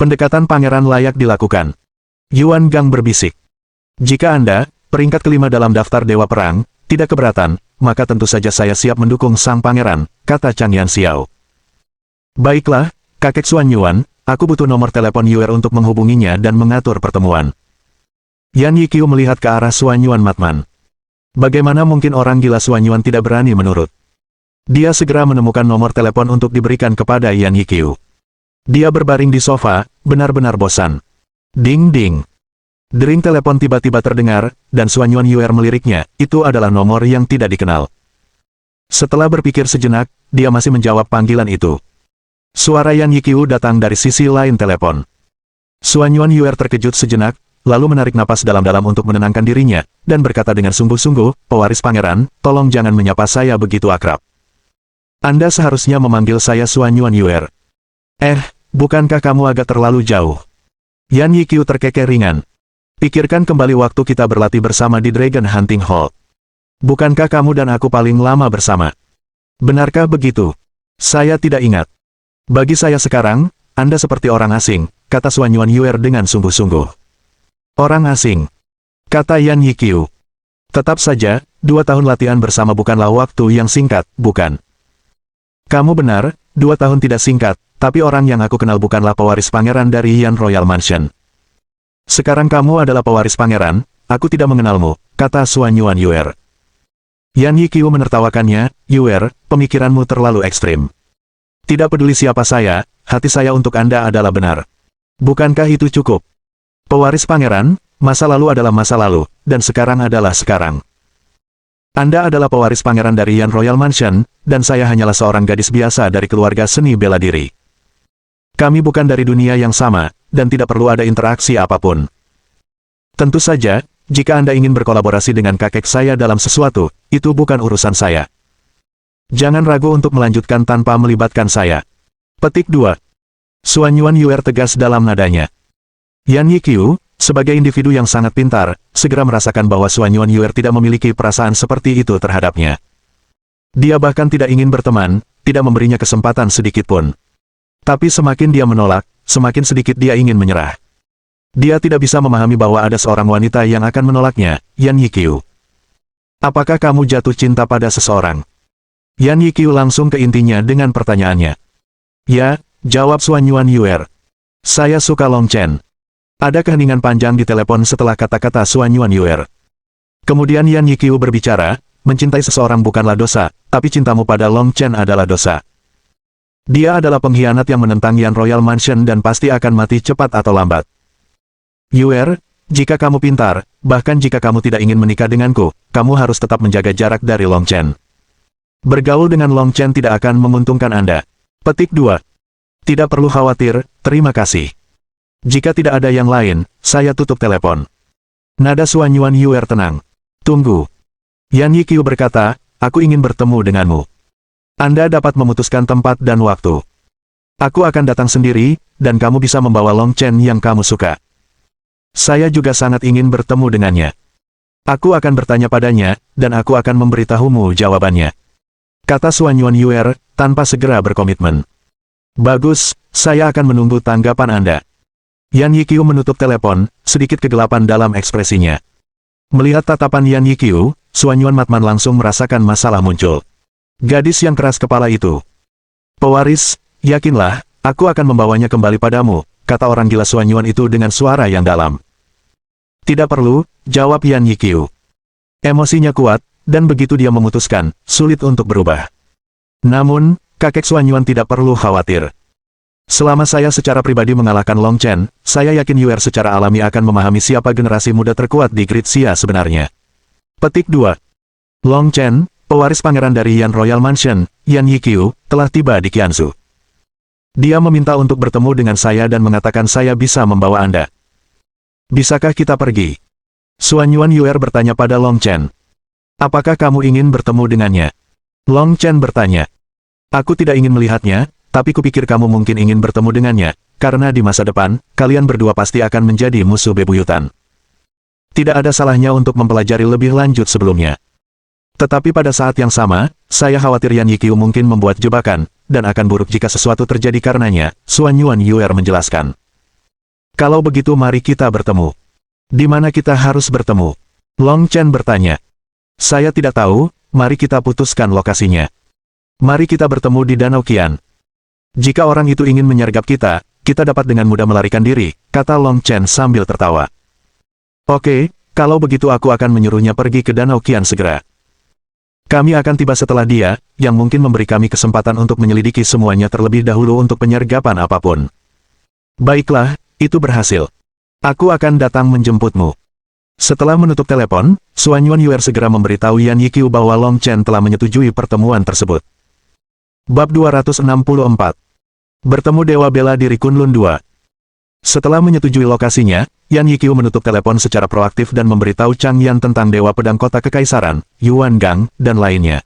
Pendekatan pangeran layak dilakukan. Yuan Gang berbisik. Jika Anda, peringkat kelima dalam daftar Dewa Perang, tidak keberatan, maka tentu saja saya siap mendukung sang pangeran, kata Changyan Xiao. Baiklah, Kakek Xuanyuan, aku butuh nomor telepon Yuer untuk menghubunginya dan mengatur pertemuan. Yan Yikyu melihat ke arah Xuanyuan Matman. Bagaimana mungkin orang gila Xuanyuan tidak berani menurut? Dia segera menemukan nomor telepon untuk diberikan kepada Yan Yikyu. Dia berbaring di sofa, benar-benar bosan. Ding-ding. Dering telepon tiba-tiba terdengar, dan Xuanyuan Yuer meliriknya, itu adalah nomor yang tidak dikenal. Setelah berpikir sejenak, dia masih menjawab panggilan itu. Suara Yan Yikyu datang dari sisi lain telepon. Xuanyuan Yuer terkejut sejenak, lalu menarik napas dalam-dalam untuk menenangkan dirinya, dan berkata dengan sungguh-sungguh, pewaris pangeran, tolong jangan menyapa saya begitu akrab. Anda seharusnya memanggil saya Xuanyuan Yuer. Bukankah kamu agak terlalu jauh? Yan Yiqiu terkekeh ringan. Pikirkan kembali waktu kita berlatih bersama di Dragon Hunting Hall. Bukankah kamu dan aku paling lama bersama? Benarkah begitu? Saya tidak ingat. Bagi saya sekarang, Anda seperti orang asing, kata Xuanyuan Yuer dengan sungguh-sungguh. Orang asing, kata Yan Yiqiu. Tetap saja, 2 tahun latihan bersama bukanlah waktu yang singkat, bukan? Kamu benar, 2 tahun tidak singkat, tapi orang yang aku kenal bukanlah pewaris pangeran dari Yan Royal Mansion. Sekarang kamu adalah pewaris pangeran, aku tidak mengenalmu, kata Xuanyuan Yuer. Yan Yiqiu menertawakannya, Yuer, pemikiranmu terlalu ekstrim. Tidak peduli siapa saya, hati saya untuk Anda adalah benar. Bukankah itu cukup? Pewaris pangeran, masa lalu adalah masa lalu, dan sekarang adalah sekarang. Anda adalah pewaris pangeran dari Yan Royal Mansion, dan saya hanyalah seorang gadis biasa dari keluarga seni bela diri. Kami bukan dari dunia yang sama, dan tidak perlu ada interaksi apapun. Tentu saja, jika Anda ingin berkolaborasi dengan kakek saya dalam sesuatu, itu bukan urusan saya. Jangan ragu untuk melanjutkan tanpa melibatkan saya. Petik 2. Xuanyuan Yuer tegas dalam nadanya. Yan Yiqiu, sebagai individu yang sangat pintar, segera merasakan bahwa Xuanyuan Yuer tidak memiliki perasaan seperti itu terhadapnya. Dia bahkan tidak ingin berteman, tidak memberinya kesempatan sedikit pun. Tapi semakin dia menolak, semakin sedikit dia ingin menyerah. Dia tidak bisa memahami bahwa ada seorang wanita yang akan menolaknya, Yan Yiqiu. Apakah kamu jatuh cinta pada seseorang? Yan Yiqiu langsung ke intinya dengan pertanyaannya. Ya, jawab Xuanyuan Yuer. Saya suka Long Chen. Ada keheningan panjang di telepon setelah kata-kata Xuanyuan Yuer. Kemudian Yan Yiqiu berbicara, mencintai seseorang bukanlah dosa, tapi cintamu pada Long Chen adalah dosa. Dia adalah pengkhianat yang menentang Yan Royal Mansion dan pasti akan mati cepat atau lambat. Yuer, jika kamu pintar, bahkan jika kamu tidak ingin menikah denganku, kamu harus tetap menjaga jarak dari Long Chen. Bergaul dengan Long Chen tidak akan menguntungkan Anda. Petik 2. Tidak perlu khawatir, terima kasih. Jika tidak ada yang lain, saya tutup telepon. Nada Xuanyuan Yuer tenang. Tunggu. Yan Yiqiu berkata, aku ingin bertemu denganmu. Anda dapat memutuskan tempat dan waktu. Aku akan datang sendiri, dan kamu bisa membawa Long Chen yang kamu suka. Saya juga sangat ingin bertemu dengannya. Aku akan bertanya padanya, dan aku akan memberitahumu jawabannya. Kata Xuanyuan Yuer, tanpa segera berkomitmen. Bagus, saya akan menunggu tanggapan Anda. Yan Yiqiu menutup telepon, sedikit kegelapan dalam ekspresinya. Melihat tatapan Yan Yiqiu, Xuanyuan Matman langsung merasakan masalah muncul. Gadis yang keras kepala itu. Pewaris, yakinlah, aku akan membawanya kembali padamu, kata orang gila Xuanyuan itu dengan suara yang dalam. Tidak perlu, jawab Yan Yiqiu. Emosinya kuat, dan begitu dia memutuskan, sulit untuk berubah. Namun, kakek Xuanyuan tidak perlu khawatir. Selama saya secara pribadi mengalahkan Long Chen, saya yakin Yuer secara alami akan memahami siapa generasi muda terkuat di Gridsia sebenarnya. Petik 2. Long Chen, pewaris pangeran dari Yan Royal Mansion, Yan Yiqiu, telah tiba di Qianzhou. Dia meminta untuk bertemu dengan saya dan mengatakan saya bisa membawa Anda. Bisakah kita pergi? Xuanyuan Yuer bertanya pada Long Chen. Apakah kamu ingin bertemu dengannya? Long Chen bertanya. Aku tidak ingin melihatnya, tapi kupikir kamu mungkin ingin bertemu dengannya, karena di masa depan, kalian berdua pasti akan menjadi musuh bebuyutan. Tidak ada salahnya untuk mempelajari lebih lanjut sebelumnya. Tetapi pada saat yang sama, saya khawatir Yan Yiqiu mungkin membuat jebakan, dan akan buruk jika sesuatu terjadi karenanya, Xuanyuan Yuer menjelaskan. Kalau begitu mari kita bertemu. Di mana kita harus bertemu? Long Chen bertanya. Saya tidak tahu, mari kita putuskan lokasinya. Mari kita bertemu di Danau Qian. Jika orang itu ingin menyergap kita, kita dapat dengan mudah melarikan diri, kata Long Chen sambil tertawa. Oke, kalau begitu aku akan menyuruhnya pergi ke Danau Qian segera. Kami akan tiba setelah dia, yang mungkin memberi kami kesempatan untuk menyelidiki semuanya terlebih dahulu untuk penyergapan apapun. Baiklah, itu berhasil. Aku akan datang menjemputmu. Setelah menutup telepon, Xuanyuan Yuer segera memberitahu Yan Yiqiu bahwa Long Chen telah menyetujui pertemuan tersebut. Bab 264. Bertemu Dewa Bela Diri Kunlun II. Setelah menyetujui lokasinya, Yan Yiqiu menutup telepon secara proaktif dan memberitahu Chang Yan tentang Dewa Pedang Kota Kekaisaran, Yuan Gang, dan lainnya.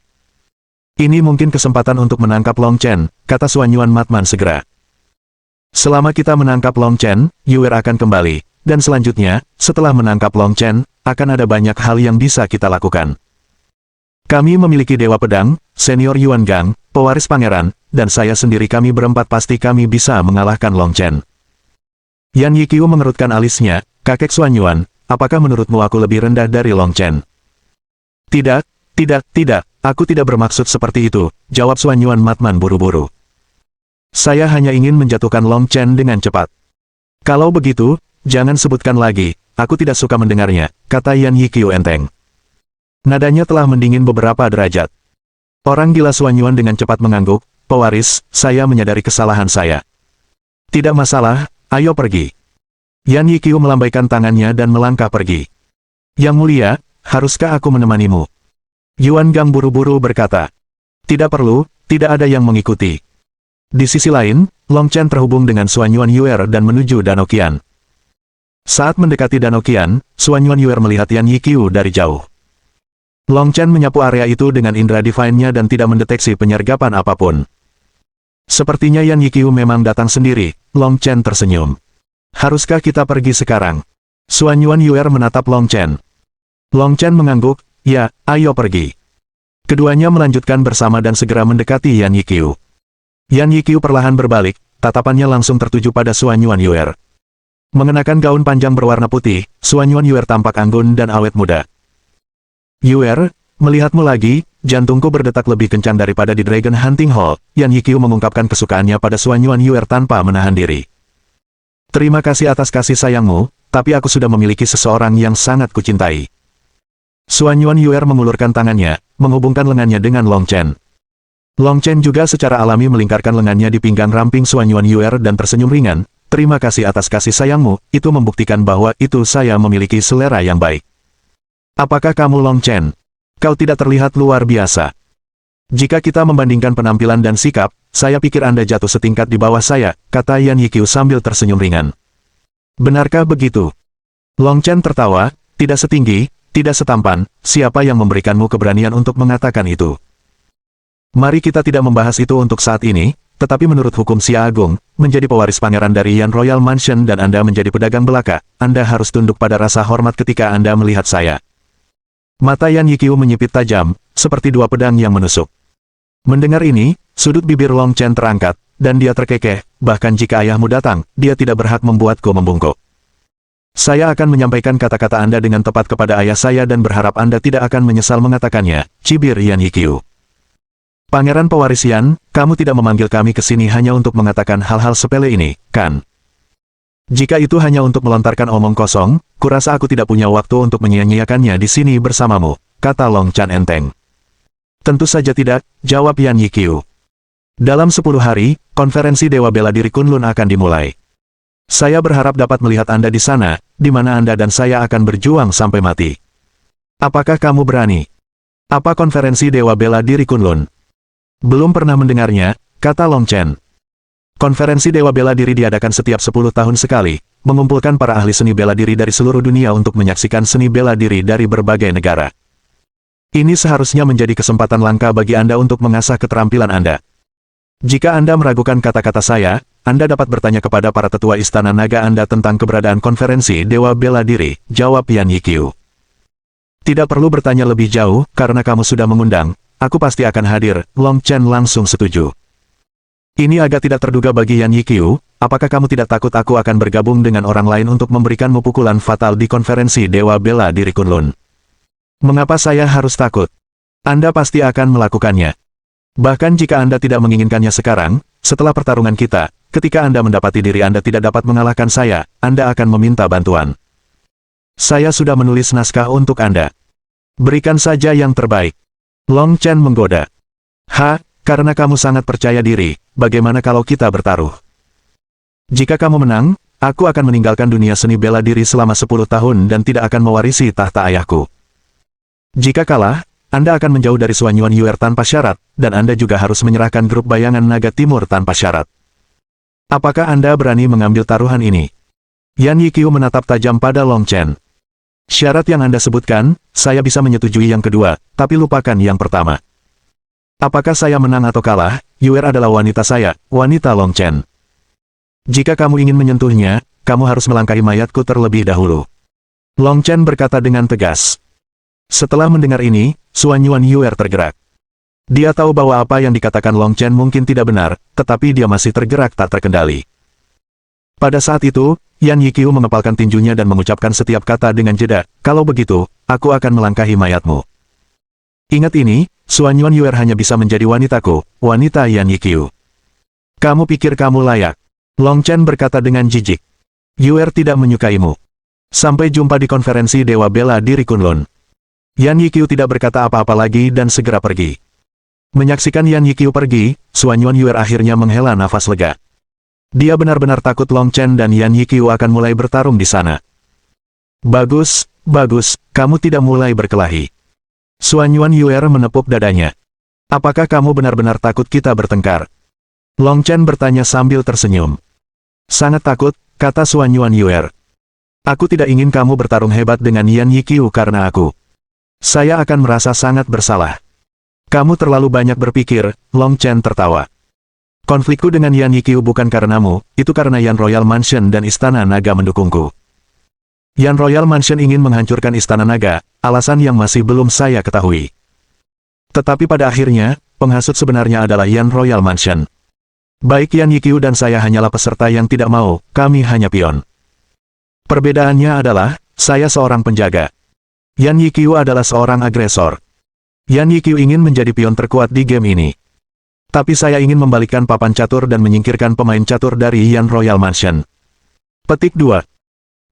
Ini mungkin kesempatan untuk menangkap Long Chen, kata Xuan Yuan Matman segera. Selama kita menangkap Long Chen, Yuer akan kembali, dan selanjutnya, setelah menangkap Long Chen, akan ada banyak hal yang bisa kita lakukan. Kami memiliki Dewa Pedang, Senior Yuan Gang, pewaris pangeran, dan saya sendiri kami berempat pasti kami bisa mengalahkan Long Chen. Yan Yiqiu mengerutkan alisnya, kakek Xuan Yuan, apakah menurutmu aku lebih rendah dari Long Chen? Tidak, aku tidak bermaksud seperti itu, jawab Xuan Yuan Matman buru-buru. Saya hanya ingin menjatuhkan Long Chen dengan cepat. Kalau begitu, jangan sebutkan lagi, aku tidak suka mendengarnya, kata Yan Yiqiu enteng. Nadanya telah mendingin beberapa derajat. Orang gila Xuan Yuan dengan cepat mengangguk, pewaris, saya menyadari kesalahan saya. Tidak masalah, ayo pergi. Yan Yiqiu melambaikan tangannya dan melangkah pergi. Yang mulia, haruskah aku menemanimu? Yuan Gang buru-buru berkata. Tidak perlu, tidak ada yang mengikuti. Di sisi lain, Long Chen terhubung dengan Xuan Yuan Yuer dan menuju Danau Qian. Saat mendekati Danau Qian, Xuan Yuan Yuer melihat Yan Yiqiu dari jauh. Long Chen menyapu area itu dengan indera divine-nya dan tidak mendeteksi penyergapan apapun. Sepertinya Yan Yiqiu memang datang sendiri, Long Chen tersenyum. Haruskah kita pergi sekarang? Xuan Yuan Yuer menatap Long Chen. Long Chen mengangguk, ya, ayo pergi. Keduanya melanjutkan bersama dan segera mendekati Yan Yiqiu. Yan Yiqiu perlahan berbalik, tatapannya langsung tertuju pada Xuan Yuan Yuer. Mengenakan gaun panjang berwarna putih, Xuan Yuan Yuer tampak anggun dan awet muda. Yuer, melihatmu lagi, jantungku berdetak lebih kencang daripada di Dragon Hunting Hall. Yan Yiqiu mengungkapkan kesukaannya pada Xuan Yuan Yuer tanpa menahan diri. Terima kasih atas kasih sayangmu, tapi aku sudah memiliki seseorang yang sangat kucintai. Xuan Yuan Yuer mengulurkan tangannya, menghubungkan lengannya dengan Long Chen. Long Chen juga secara alami melingkarkan lengannya di pinggang ramping Xuan Yuan Yuer dan tersenyum ringan. Terima kasih atas kasih sayangmu, itu membuktikan bahwa itu saya memiliki selera yang baik. Apakah kamu Long Chen? Kau tidak terlihat luar biasa. Jika kita membandingkan penampilan dan sikap, saya pikir Anda jatuh setingkat di bawah saya, kata Yan Yiqiu sambil tersenyum ringan. Benarkah begitu? Long Chen tertawa, tidak setinggi, tidak setampan, siapa yang memberikanmu keberanian untuk mengatakan itu? Mari kita tidak membahas itu untuk saat ini, tetapi menurut hukum Xia Agung, menjadi pewaris pangeran dari Yan Royal Mansion dan Anda menjadi pedagang belaka, Anda harus tunduk pada rasa hormat ketika Anda melihat saya. Mata Yan Yiqiu menyipit tajam, seperti dua pedang yang menusuk. Mendengar ini, sudut bibir Long Chen terangkat, dan dia terkekeh, bahkan jika ayahmu datang, dia tidak berhak membuatku membungkuk. Saya akan menyampaikan kata-kata Anda dengan tepat kepada ayah saya dan berharap Anda tidak akan menyesal mengatakannya, cibir Yan Yiqiu. Pangeran pewaris Yan, kamu tidak memanggil kami ke sini hanya untuk mengatakan hal-hal sepele ini, kan? Jika itu hanya untuk melontarkan omong kosong, kurasa aku tidak punya waktu untuk menyia-nyiakannya di sini bersamamu, kata Long Chen enteng. Tentu saja tidak, jawab Yan Yiqiu. Dalam 10 hari, konferensi Dewa Bela Diri Kunlun akan dimulai. Saya berharap dapat melihat Anda di sana, di mana Anda dan saya akan berjuang sampai mati. Apakah kamu berani? Apa konferensi Dewa Bela Diri Kunlun? Belum pernah mendengarnya, kata Long Chen. Konferensi Dewa Bela Diri diadakan setiap 10 tahun sekali, mengumpulkan para ahli seni bela diri dari seluruh dunia untuk menyaksikan seni bela diri dari berbagai negara. Ini seharusnya menjadi kesempatan langka bagi Anda untuk mengasah keterampilan Anda. Jika Anda meragukan kata-kata saya, Anda dapat bertanya kepada para tetua Istana Naga Anda tentang keberadaan konferensi Dewa Bela Diri, jawab Yan Yiqiu. Tidak perlu bertanya lebih jauh, karena kamu sudah mengundang. Aku pasti akan hadir, Long Chen langsung setuju. Ini agak tidak terduga bagi Yan Yiqiu, apakah kamu tidak takut aku akan bergabung dengan orang lain untuk memberikanmu pukulan fatal di konferensi Dewa Bela Diri Kunlun? Mengapa saya harus takut? Anda pasti akan melakukannya. Bahkan jika Anda tidak menginginkannya sekarang, setelah pertarungan kita, ketika Anda mendapati diri Anda tidak dapat mengalahkan saya, Anda akan meminta bantuan. Saya sudah menulis naskah untuk Anda. Berikan saja yang terbaik. Long Chen menggoda. Karena kamu sangat percaya diri, bagaimana kalau kita bertaruh? Jika kamu menang, aku akan meninggalkan dunia seni bela diri selama 10 tahun dan tidak akan mewarisi tahta ayahku. Jika kalah, Anda akan menjauh dari Xuan Yuan Yuer tanpa syarat, dan Anda juga harus menyerahkan grup bayangan naga timur tanpa syarat. Apakah Anda berani mengambil taruhan ini? Yan Yiqiu menatap tajam pada Long Chen. Syarat yang Anda sebutkan, saya bisa menyetujui yang kedua, tapi lupakan yang pertama. Apakah saya menang atau kalah, Yuer adalah wanita saya, wanita Long Chen. Jika kamu ingin menyentuhnya, kamu harus melangkahi mayatku terlebih dahulu. Long Chen berkata dengan tegas. Setelah mendengar ini, Xuanyuan Yuer tergerak. Dia tahu bahwa apa yang dikatakan Long Chen mungkin tidak benar, tetapi dia masih tergerak tak terkendali. Pada saat itu, Yan Yiqiu mengepalkan tinjunya dan mengucapkan setiap kata dengan jeda, kalau begitu, aku akan melangkahi mayatmu. Ingat ini, Xuanyuan Yuer hanya bisa menjadi wanitaku, wanita Yan Yiqiu. Kamu pikir kamu layak? Long Chen berkata dengan jijik. Yuer tidak menyukaimu. Sampai jumpa di konferensi Dewa Bela Diri Kunlun. Yan Yiqiu tidak berkata apa-apa lagi dan segera pergi. Menyaksikan Yan Yiqiu pergi, Xuanyuan Yuer akhirnya menghela nafas lega. Dia benar-benar takut Long Chen dan Yan Yiqiu akan mulai bertarung di sana. Bagus, bagus, kamu tidak mulai berkelahi. Xuanyuan Yuer menepuk dadanya. Apakah kamu benar-benar takut kita bertengkar? Long Chen bertanya sambil tersenyum. Sangat takut, kata Xuanyuan Yuer. Aku tidak ingin kamu bertarung hebat dengan Yan Yiqiu karena aku. Saya akan merasa sangat bersalah. Kamu terlalu banyak berpikir, Long Chen tertawa. Konflikku dengan Yan Yiqiu bukan karenamu, itu karena Yan Royal Mansion dan Istana Naga mendukungku. Yan Royal Mansion ingin menghancurkan Istana Naga, alasan yang masih belum saya ketahui. Tetapi pada akhirnya, penghasut sebenarnya adalah Yan Royal Mansion. Baik Yan Yiqiu dan saya hanyalah peserta yang tidak mau, kami hanya pion. Perbedaannya adalah, saya seorang penjaga. Yan Yiqiu adalah seorang agresor. Yan Yiqiu ingin menjadi pion terkuat di game ini. Tapi saya ingin membalikkan papan catur dan menyingkirkan pemain catur dari Yan Royal Mansion. Petik 2.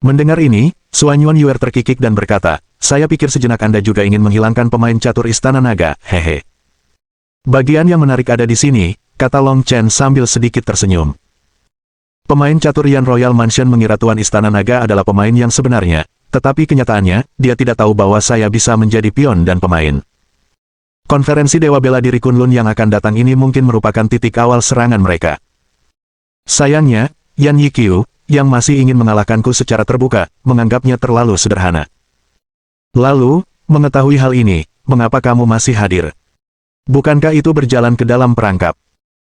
Mendengar ini, Xuanyuan Yuer terkikik dan berkata, saya pikir sejenak Anda juga ingin menghilangkan pemain catur Istana Naga, hehe. Bagian yang menarik ada di sini, kata Long Chen sambil sedikit tersenyum. Pemain catur Yan Royal Mansion mengira Tuan Istana Naga adalah pemain yang sebenarnya, tetapi kenyataannya, dia tidak tahu bahwa saya bisa menjadi pion dan pemain. Konferensi Dewa Bela Diri Kunlun yang akan datang ini mungkin merupakan titik awal serangan mereka. Sayangnya, Yan Yiqiu, yang masih ingin mengalahkanku secara terbuka, menganggapnya terlalu sederhana. Lalu, mengetahui hal ini, mengapa kamu masih hadir? Bukankah itu berjalan ke dalam perangkap?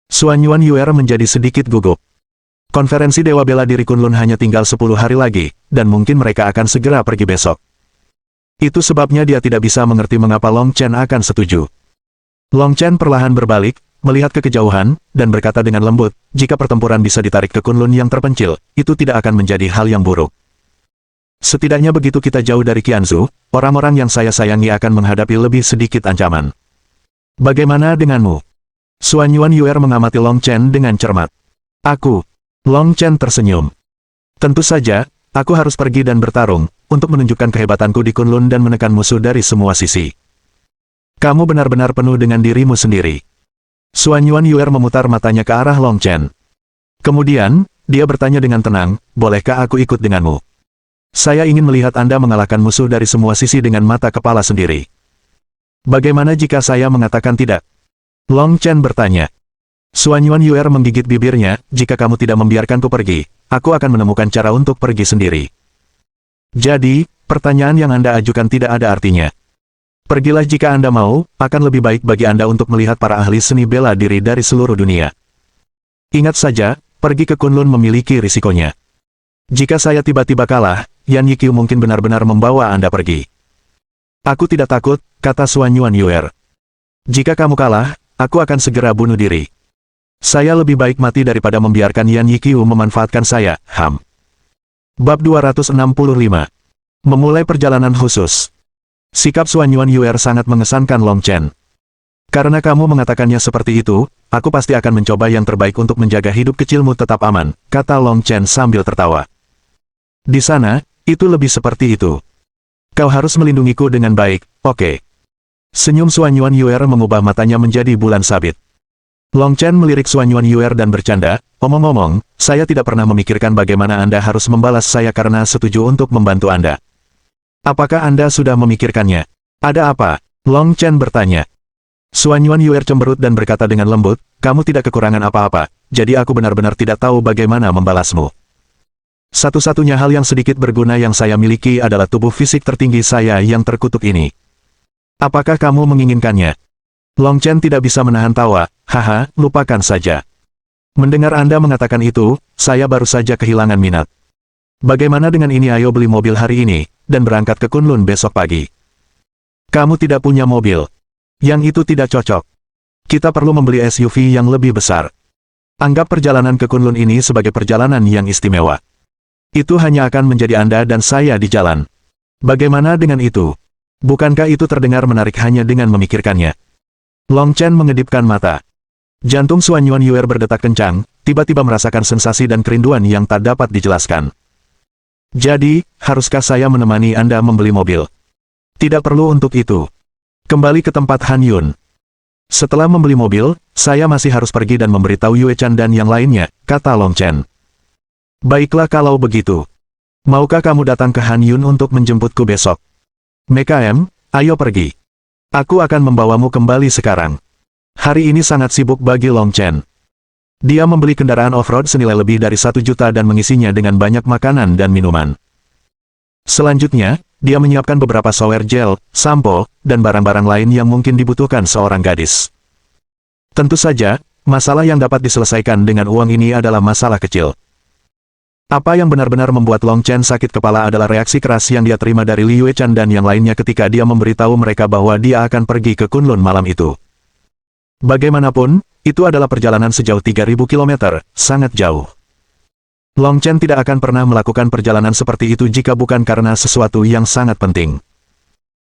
Xuanyuan Yuer menjadi sedikit gugup. Konferensi Dewa Bela Diri Kunlun hanya tinggal 10 hari lagi, dan mungkin mereka akan segera pergi besok. Itu sebabnya dia tidak bisa mengerti mengapa Long Chen akan setuju. Long Chen perlahan berbalik, melihat ke kejauhan, dan berkata dengan lembut, jika pertempuran bisa ditarik ke Kunlun yang terpencil, itu tidak akan menjadi hal yang buruk. Setidaknya begitu kita jauh dari Qianzu, orang-orang yang saya sayangi akan menghadapi lebih sedikit ancaman. Bagaimana denganmu? Xuanyuan Yuer mengamati Long Chen dengan cermat. Aku. Long Chen tersenyum. Tentu saja, aku harus pergi dan bertarung, untuk menunjukkan kehebatanku di Kunlun dan menekan musuh dari semua sisi. Kamu benar-benar penuh dengan dirimu sendiri. Xuanyuan Yuer memutar matanya ke arah Long Chen. Kemudian, dia bertanya dengan tenang, bolehkah aku ikut denganmu? Saya ingin melihat Anda mengalahkan musuh dari semua sisi dengan mata kepala sendiri. Bagaimana jika saya mengatakan tidak? Long Chen bertanya. Xuanyuan Yuer menggigit bibirnya, jika kamu tidak membiarkanku pergi, aku akan menemukan cara untuk pergi sendiri. Jadi, pertanyaan yang Anda ajukan tidak ada artinya. Pergilah jika Anda mau, akan lebih baik bagi Anda untuk melihat para ahli seni bela diri dari seluruh dunia. Ingat saja, pergi ke Kunlun memiliki risikonya. Jika saya tiba-tiba kalah, Yan Yiqiu mungkin benar-benar membawa Anda pergi. Aku tidak takut, kata Xuanyuan Yuer. Jika kamu kalah, aku akan segera bunuh diri. Saya lebih baik mati daripada membiarkan Yan Yiqiu memanfaatkan saya, Bab 265. Memulai perjalanan khusus. Sikap Xuanyuan Yuer sangat mengesankan Long Chen. Karena kamu mengatakannya seperti itu, aku pasti akan mencoba yang terbaik untuk menjaga hidup kecilmu tetap aman, kata Long Chen sambil tertawa. Di sana, itu lebih seperti itu. Kau harus melindungiku dengan baik, oke. Senyum Xuanyuan Yuer mengubah matanya menjadi bulan sabit. Long Chen melirik Xuanyuan Yuer dan bercanda, omong-omong, saya tidak pernah memikirkan bagaimana Anda harus membalas saya karena setuju untuk membantu Anda. Apakah Anda sudah memikirkannya? Ada apa? Long Chen bertanya. Xuanyuan Yuer cemberut dan berkata dengan lembut, kamu tidak kekurangan apa-apa, jadi aku benar-benar tidak tahu bagaimana membalasmu. Satu-satunya hal yang sedikit berguna yang saya miliki adalah tubuh fisik tertinggi saya yang terkutuk ini. Apakah kamu menginginkannya? Long Chen tidak bisa menahan tawa, haha, lupakan saja. Mendengar Anda mengatakan itu, saya baru saja kehilangan minat. Bagaimana dengan ini, ayo beli mobil hari ini, dan berangkat ke Kunlun besok pagi. Kamu tidak punya mobil. Yang itu tidak cocok. Kita perlu membeli SUV yang lebih besar. Anggap perjalanan ke Kunlun ini sebagai perjalanan yang istimewa. Itu hanya akan menjadi Anda dan saya di jalan. Bagaimana dengan itu? Bukankah itu terdengar menarik hanya dengan memikirkannya? Long Chen mengedipkan mata. Jantung Xuan Yuan Yuer berdetak kencang, tiba-tiba merasakan sensasi dan kerinduan yang tak dapat dijelaskan. Jadi, haruskah saya menemani Anda membeli mobil? Tidak perlu untuk itu. Kembali ke tempat Han Yun. Setelah membeli mobil, saya masih harus pergi dan memberitahu Yue Chan dan yang lainnya, kata Long Chen. Baiklah kalau begitu. Maukah kamu datang ke Han Yun untuk menjemputku besok? MKM, ayo pergi. Aku akan membawamu kembali sekarang. Hari ini sangat sibuk bagi Long Chen. Dia membeli kendaraan off-road senilai lebih dari 1 juta dan mengisinya dengan banyak makanan dan minuman. Selanjutnya, dia menyiapkan beberapa shower gel, sampo, dan barang-barang lain yang mungkin dibutuhkan seorang gadis. Tentu saja, masalah yang dapat diselesaikan dengan uang ini adalah masalah kecil. Apa yang benar-benar membuat Long Chen sakit kepala adalah reaksi keras yang dia terima dari Li Yuechan dan yang lainnya ketika dia memberitahu mereka bahwa dia akan pergi ke Kunlun malam itu. Bagaimanapun, itu adalah perjalanan sejauh 3.000 km, sangat jauh. Long Chen tidak akan pernah melakukan perjalanan seperti itu jika bukan karena sesuatu yang sangat penting.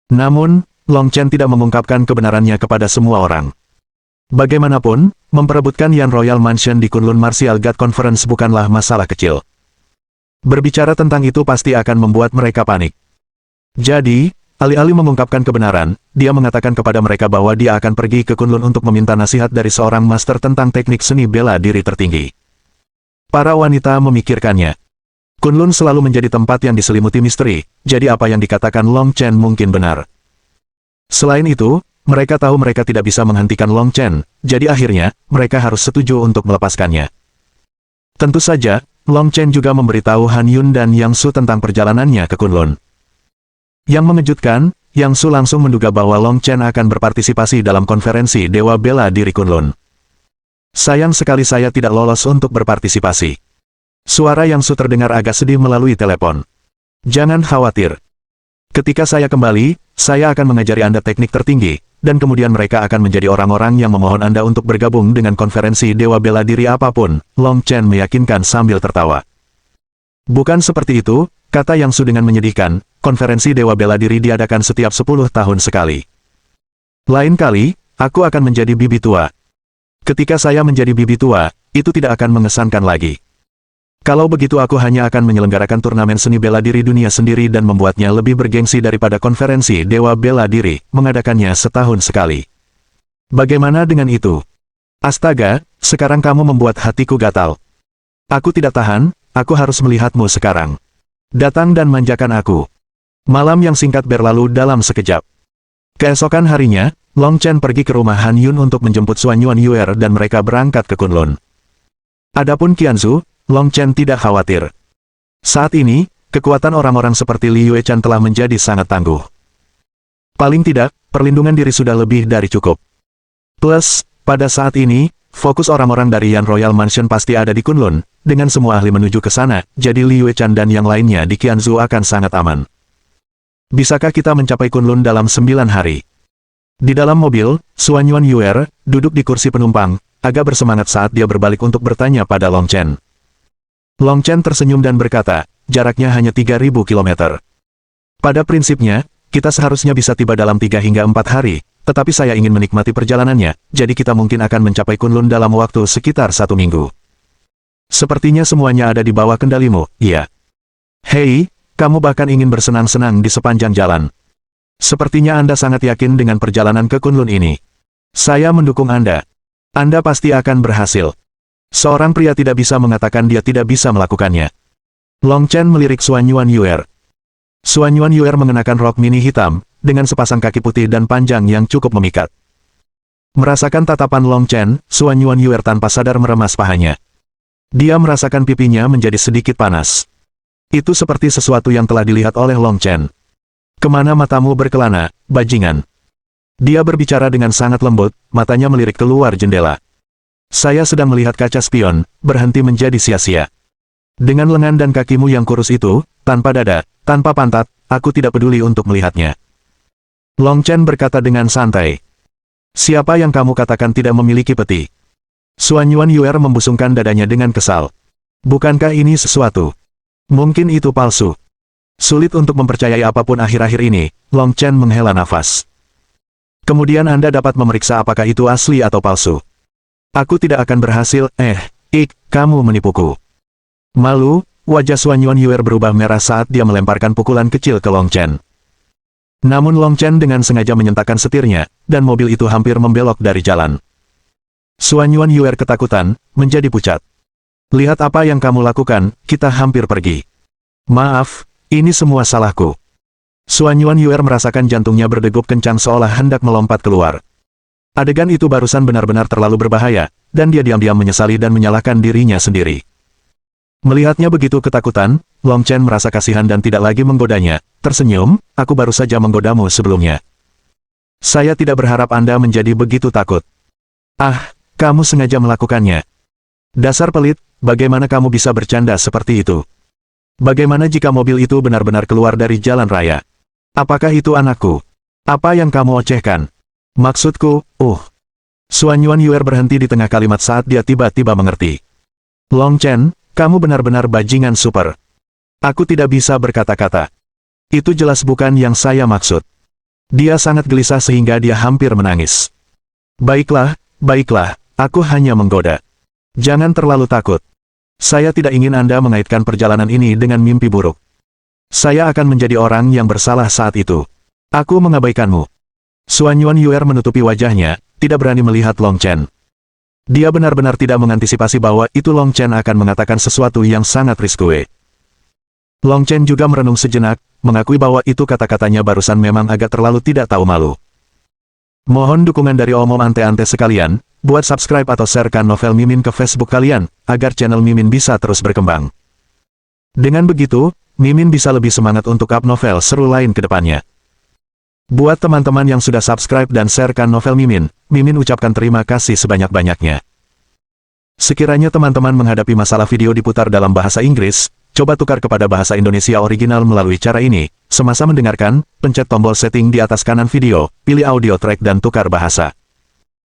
Namun, Long Chen tidak mengungkapkan kebenarannya kepada semua orang. Bagaimanapun, memperebutkan Yan Royal Mansion di Kunlun Martial God Conference bukanlah masalah kecil. Berbicara tentang itu pasti akan membuat mereka panik. Jadi, alih-alih mengungkapkan kebenaran, dia mengatakan kepada mereka bahwa dia akan pergi ke Kunlun untuk meminta nasihat dari seorang master tentang teknik seni bela diri tertinggi. Para wanita memikirkannya. Kunlun selalu menjadi tempat yang diselimuti misteri, jadi apa yang dikatakan Long Chen mungkin benar. Selain itu, mereka tahu mereka tidak bisa menghentikan Long Chen, jadi akhirnya, mereka harus setuju untuk melepaskannya. Tentu saja, Long Chen juga memberitahu Han Yun dan Yang Su tentang perjalanannya ke Kunlun. Yang mengejutkan, Yang Su langsung menduga bahwa Long Chen akan berpartisipasi dalam konferensi Dewa Bela Diri Kunlun. Sayang sekali saya tidak lolos untuk berpartisipasi. Suara Yang Su terdengar agak sedih melalui telepon. Jangan khawatir. Ketika saya kembali, saya akan mengajari Anda teknik tertinggi, dan kemudian mereka akan menjadi orang-orang yang memohon Anda untuk bergabung dengan konferensi Dewa Bela Diri apapun, Long Chen meyakinkan sambil tertawa. Bukan seperti itu, kata Yang Su dengan menyedihkan, konferensi Dewa Bela Diri diadakan setiap 10 tahun sekali. Lain kali, aku akan menjadi bibi tua. Ketika saya menjadi bibi tua, itu tidak akan mengesankan lagi. Kalau begitu aku hanya akan menyelenggarakan turnamen seni bela diri dunia sendiri dan membuatnya lebih bergengsi daripada konferensi Dewa Bela Diri, mengadakannya setahun sekali. Bagaimana dengan itu? Astaga, sekarang kamu membuat hatiku gatal. Aku tidak tahan, aku harus melihatmu sekarang. Datang dan manjakan aku. Malam yang singkat berlalu dalam sekejap. Keesokan harinya, Long Chen pergi ke rumah Han Yun untuk menjemput Xuan Yuan Yuer dan mereka berangkat ke Kunlun. Adapun Qianzu, Long Chen tidak khawatir. Saat ini, kekuatan orang-orang seperti Li Yuechan telah menjadi sangat tangguh. Paling tidak, perlindungan diri sudah lebih dari cukup. Plus, pada saat ini, fokus orang-orang dari Yan Royal Mansion pasti ada di Kunlun, dengan semua ahli menuju ke sana, jadi Li Yuechan dan yang lainnya di Qianzu akan sangat aman. Bisakah kita mencapai Kunlun dalam 9 hari? Di dalam mobil, Xuan Yuan Yuer, duduk di kursi penumpang, agak bersemangat saat dia berbalik untuk bertanya pada Long Chen. Long Chen tersenyum dan berkata, jaraknya hanya 3.000 km. Pada prinsipnya, kita seharusnya bisa tiba dalam 3 hingga 4 hari, tetapi saya ingin menikmati perjalanannya, jadi kita mungkin akan mencapai Kunlun dalam waktu sekitar 1 minggu. Sepertinya semuanya ada di bawah kendalimu, iya. Hei, kamu bahkan ingin bersenang-senang di sepanjang jalan. Sepertinya Anda sangat yakin dengan perjalanan ke Kunlun ini. Saya mendukung Anda. Anda pasti akan berhasil. Seorang pria tidak bisa mengatakan dia tidak bisa melakukannya. Long Chen melirik Xuan Yuan Yuer. Xuan Yuan Yuer mengenakan rok mini hitam, dengan sepasang kaki putih dan panjang yang cukup memikat. Merasakan tatapan Long Chen, Xuan Yuan Yuer tanpa sadar meremas pahanya. Dia merasakan pipinya menjadi sedikit panas. Itu seperti sesuatu yang telah dilihat oleh Long Chen. Kemana matamu berkelana, bajingan? Dia berbicara dengan sangat lembut, matanya melirik keluar jendela. Saya sedang melihat kaca spion, berhenti menjadi sia-sia. Dengan lengan dan kakimu yang kurus itu, tanpa dada, tanpa pantat, aku tidak peduli untuk melihatnya. Long Chen berkata dengan santai. Siapa yang kamu katakan tidak memiliki peti? Xuan Yuan Yuer membusungkan dadanya dengan kesal. Bukankah ini sesuatu? Mungkin itu palsu. Sulit untuk mempercayai apapun akhir-akhir ini, Long Chen menghela nafas. Kemudian Anda dapat memeriksa apakah itu asli atau palsu. Aku tidak akan berhasil, kamu menipuku. Malu, wajah Xuan Yuan Yuer berubah merah saat dia melemparkan pukulan kecil ke Long Chen. Namun Long Chen dengan sengaja menyentakkan setirnya, dan mobil itu hampir membelok dari jalan. Xuan Yuan Yuer ketakutan, menjadi pucat. Lihat apa yang kamu lakukan, kita hampir pergi. Maaf, ini semua salahku. Xuan Yuan Yuer merasakan jantungnya berdegup kencang seolah hendak melompat keluar. Adegan itu barusan benar-benar terlalu berbahaya, dan dia diam-diam menyesali dan menyalahkan dirinya sendiri. Melihatnya begitu ketakutan, Long Chen merasa kasihan dan tidak lagi menggodanya, tersenyum, aku baru saja menggodamu sebelumnya. Saya tidak berharap Anda menjadi begitu takut. Kamu sengaja melakukannya. Dasar pelit, bagaimana kamu bisa bercanda seperti itu? Bagaimana jika mobil itu benar-benar keluar dari jalan raya? Apakah itu anakku? Apa yang kamu ocehkan? Maksudku, Xuan Yuan Yuer berhenti di tengah kalimat saat dia tiba-tiba mengerti. Long Chen, kamu benar-benar bajingan super. Aku tidak bisa berkata-kata. Itu jelas bukan yang saya maksud. Dia sangat gelisah sehingga dia hampir menangis. Baiklah, aku hanya menggoda. Jangan terlalu takut. Saya tidak ingin Anda mengaitkan perjalanan ini dengan mimpi buruk. Saya akan menjadi orang yang bersalah saat itu. Aku mengabaikanmu. Xuan Yuan Yuer menutupi wajahnya, tidak berani melihat Long Chen. Dia benar-benar tidak mengantisipasi bahwa itu Long Chen akan mengatakan sesuatu yang sangat riskue. Long Chen juga merenung sejenak, mengakui bahwa itu kata-katanya barusan memang agak terlalu tidak tahu malu. Mohon dukungan dari omom ante-ante sekalian, buat subscribe atau sharekan novel Mimin ke Facebook kalian, agar channel Mimin bisa terus berkembang. Dengan begitu, Mimin bisa lebih semangat untuk up novel seru lain ke depannya. Buat teman-teman yang sudah subscribe dan sharekan novel Mimin, Mimin ucapkan terima kasih sebanyak-banyaknya. Sekiranya teman-teman menghadapi masalah video diputar dalam bahasa Inggris, coba tukar kepada bahasa Indonesia original melalui cara ini. Semasa mendengarkan, pencet tombol setting di atas kanan video, pilih audio track dan tukar bahasa.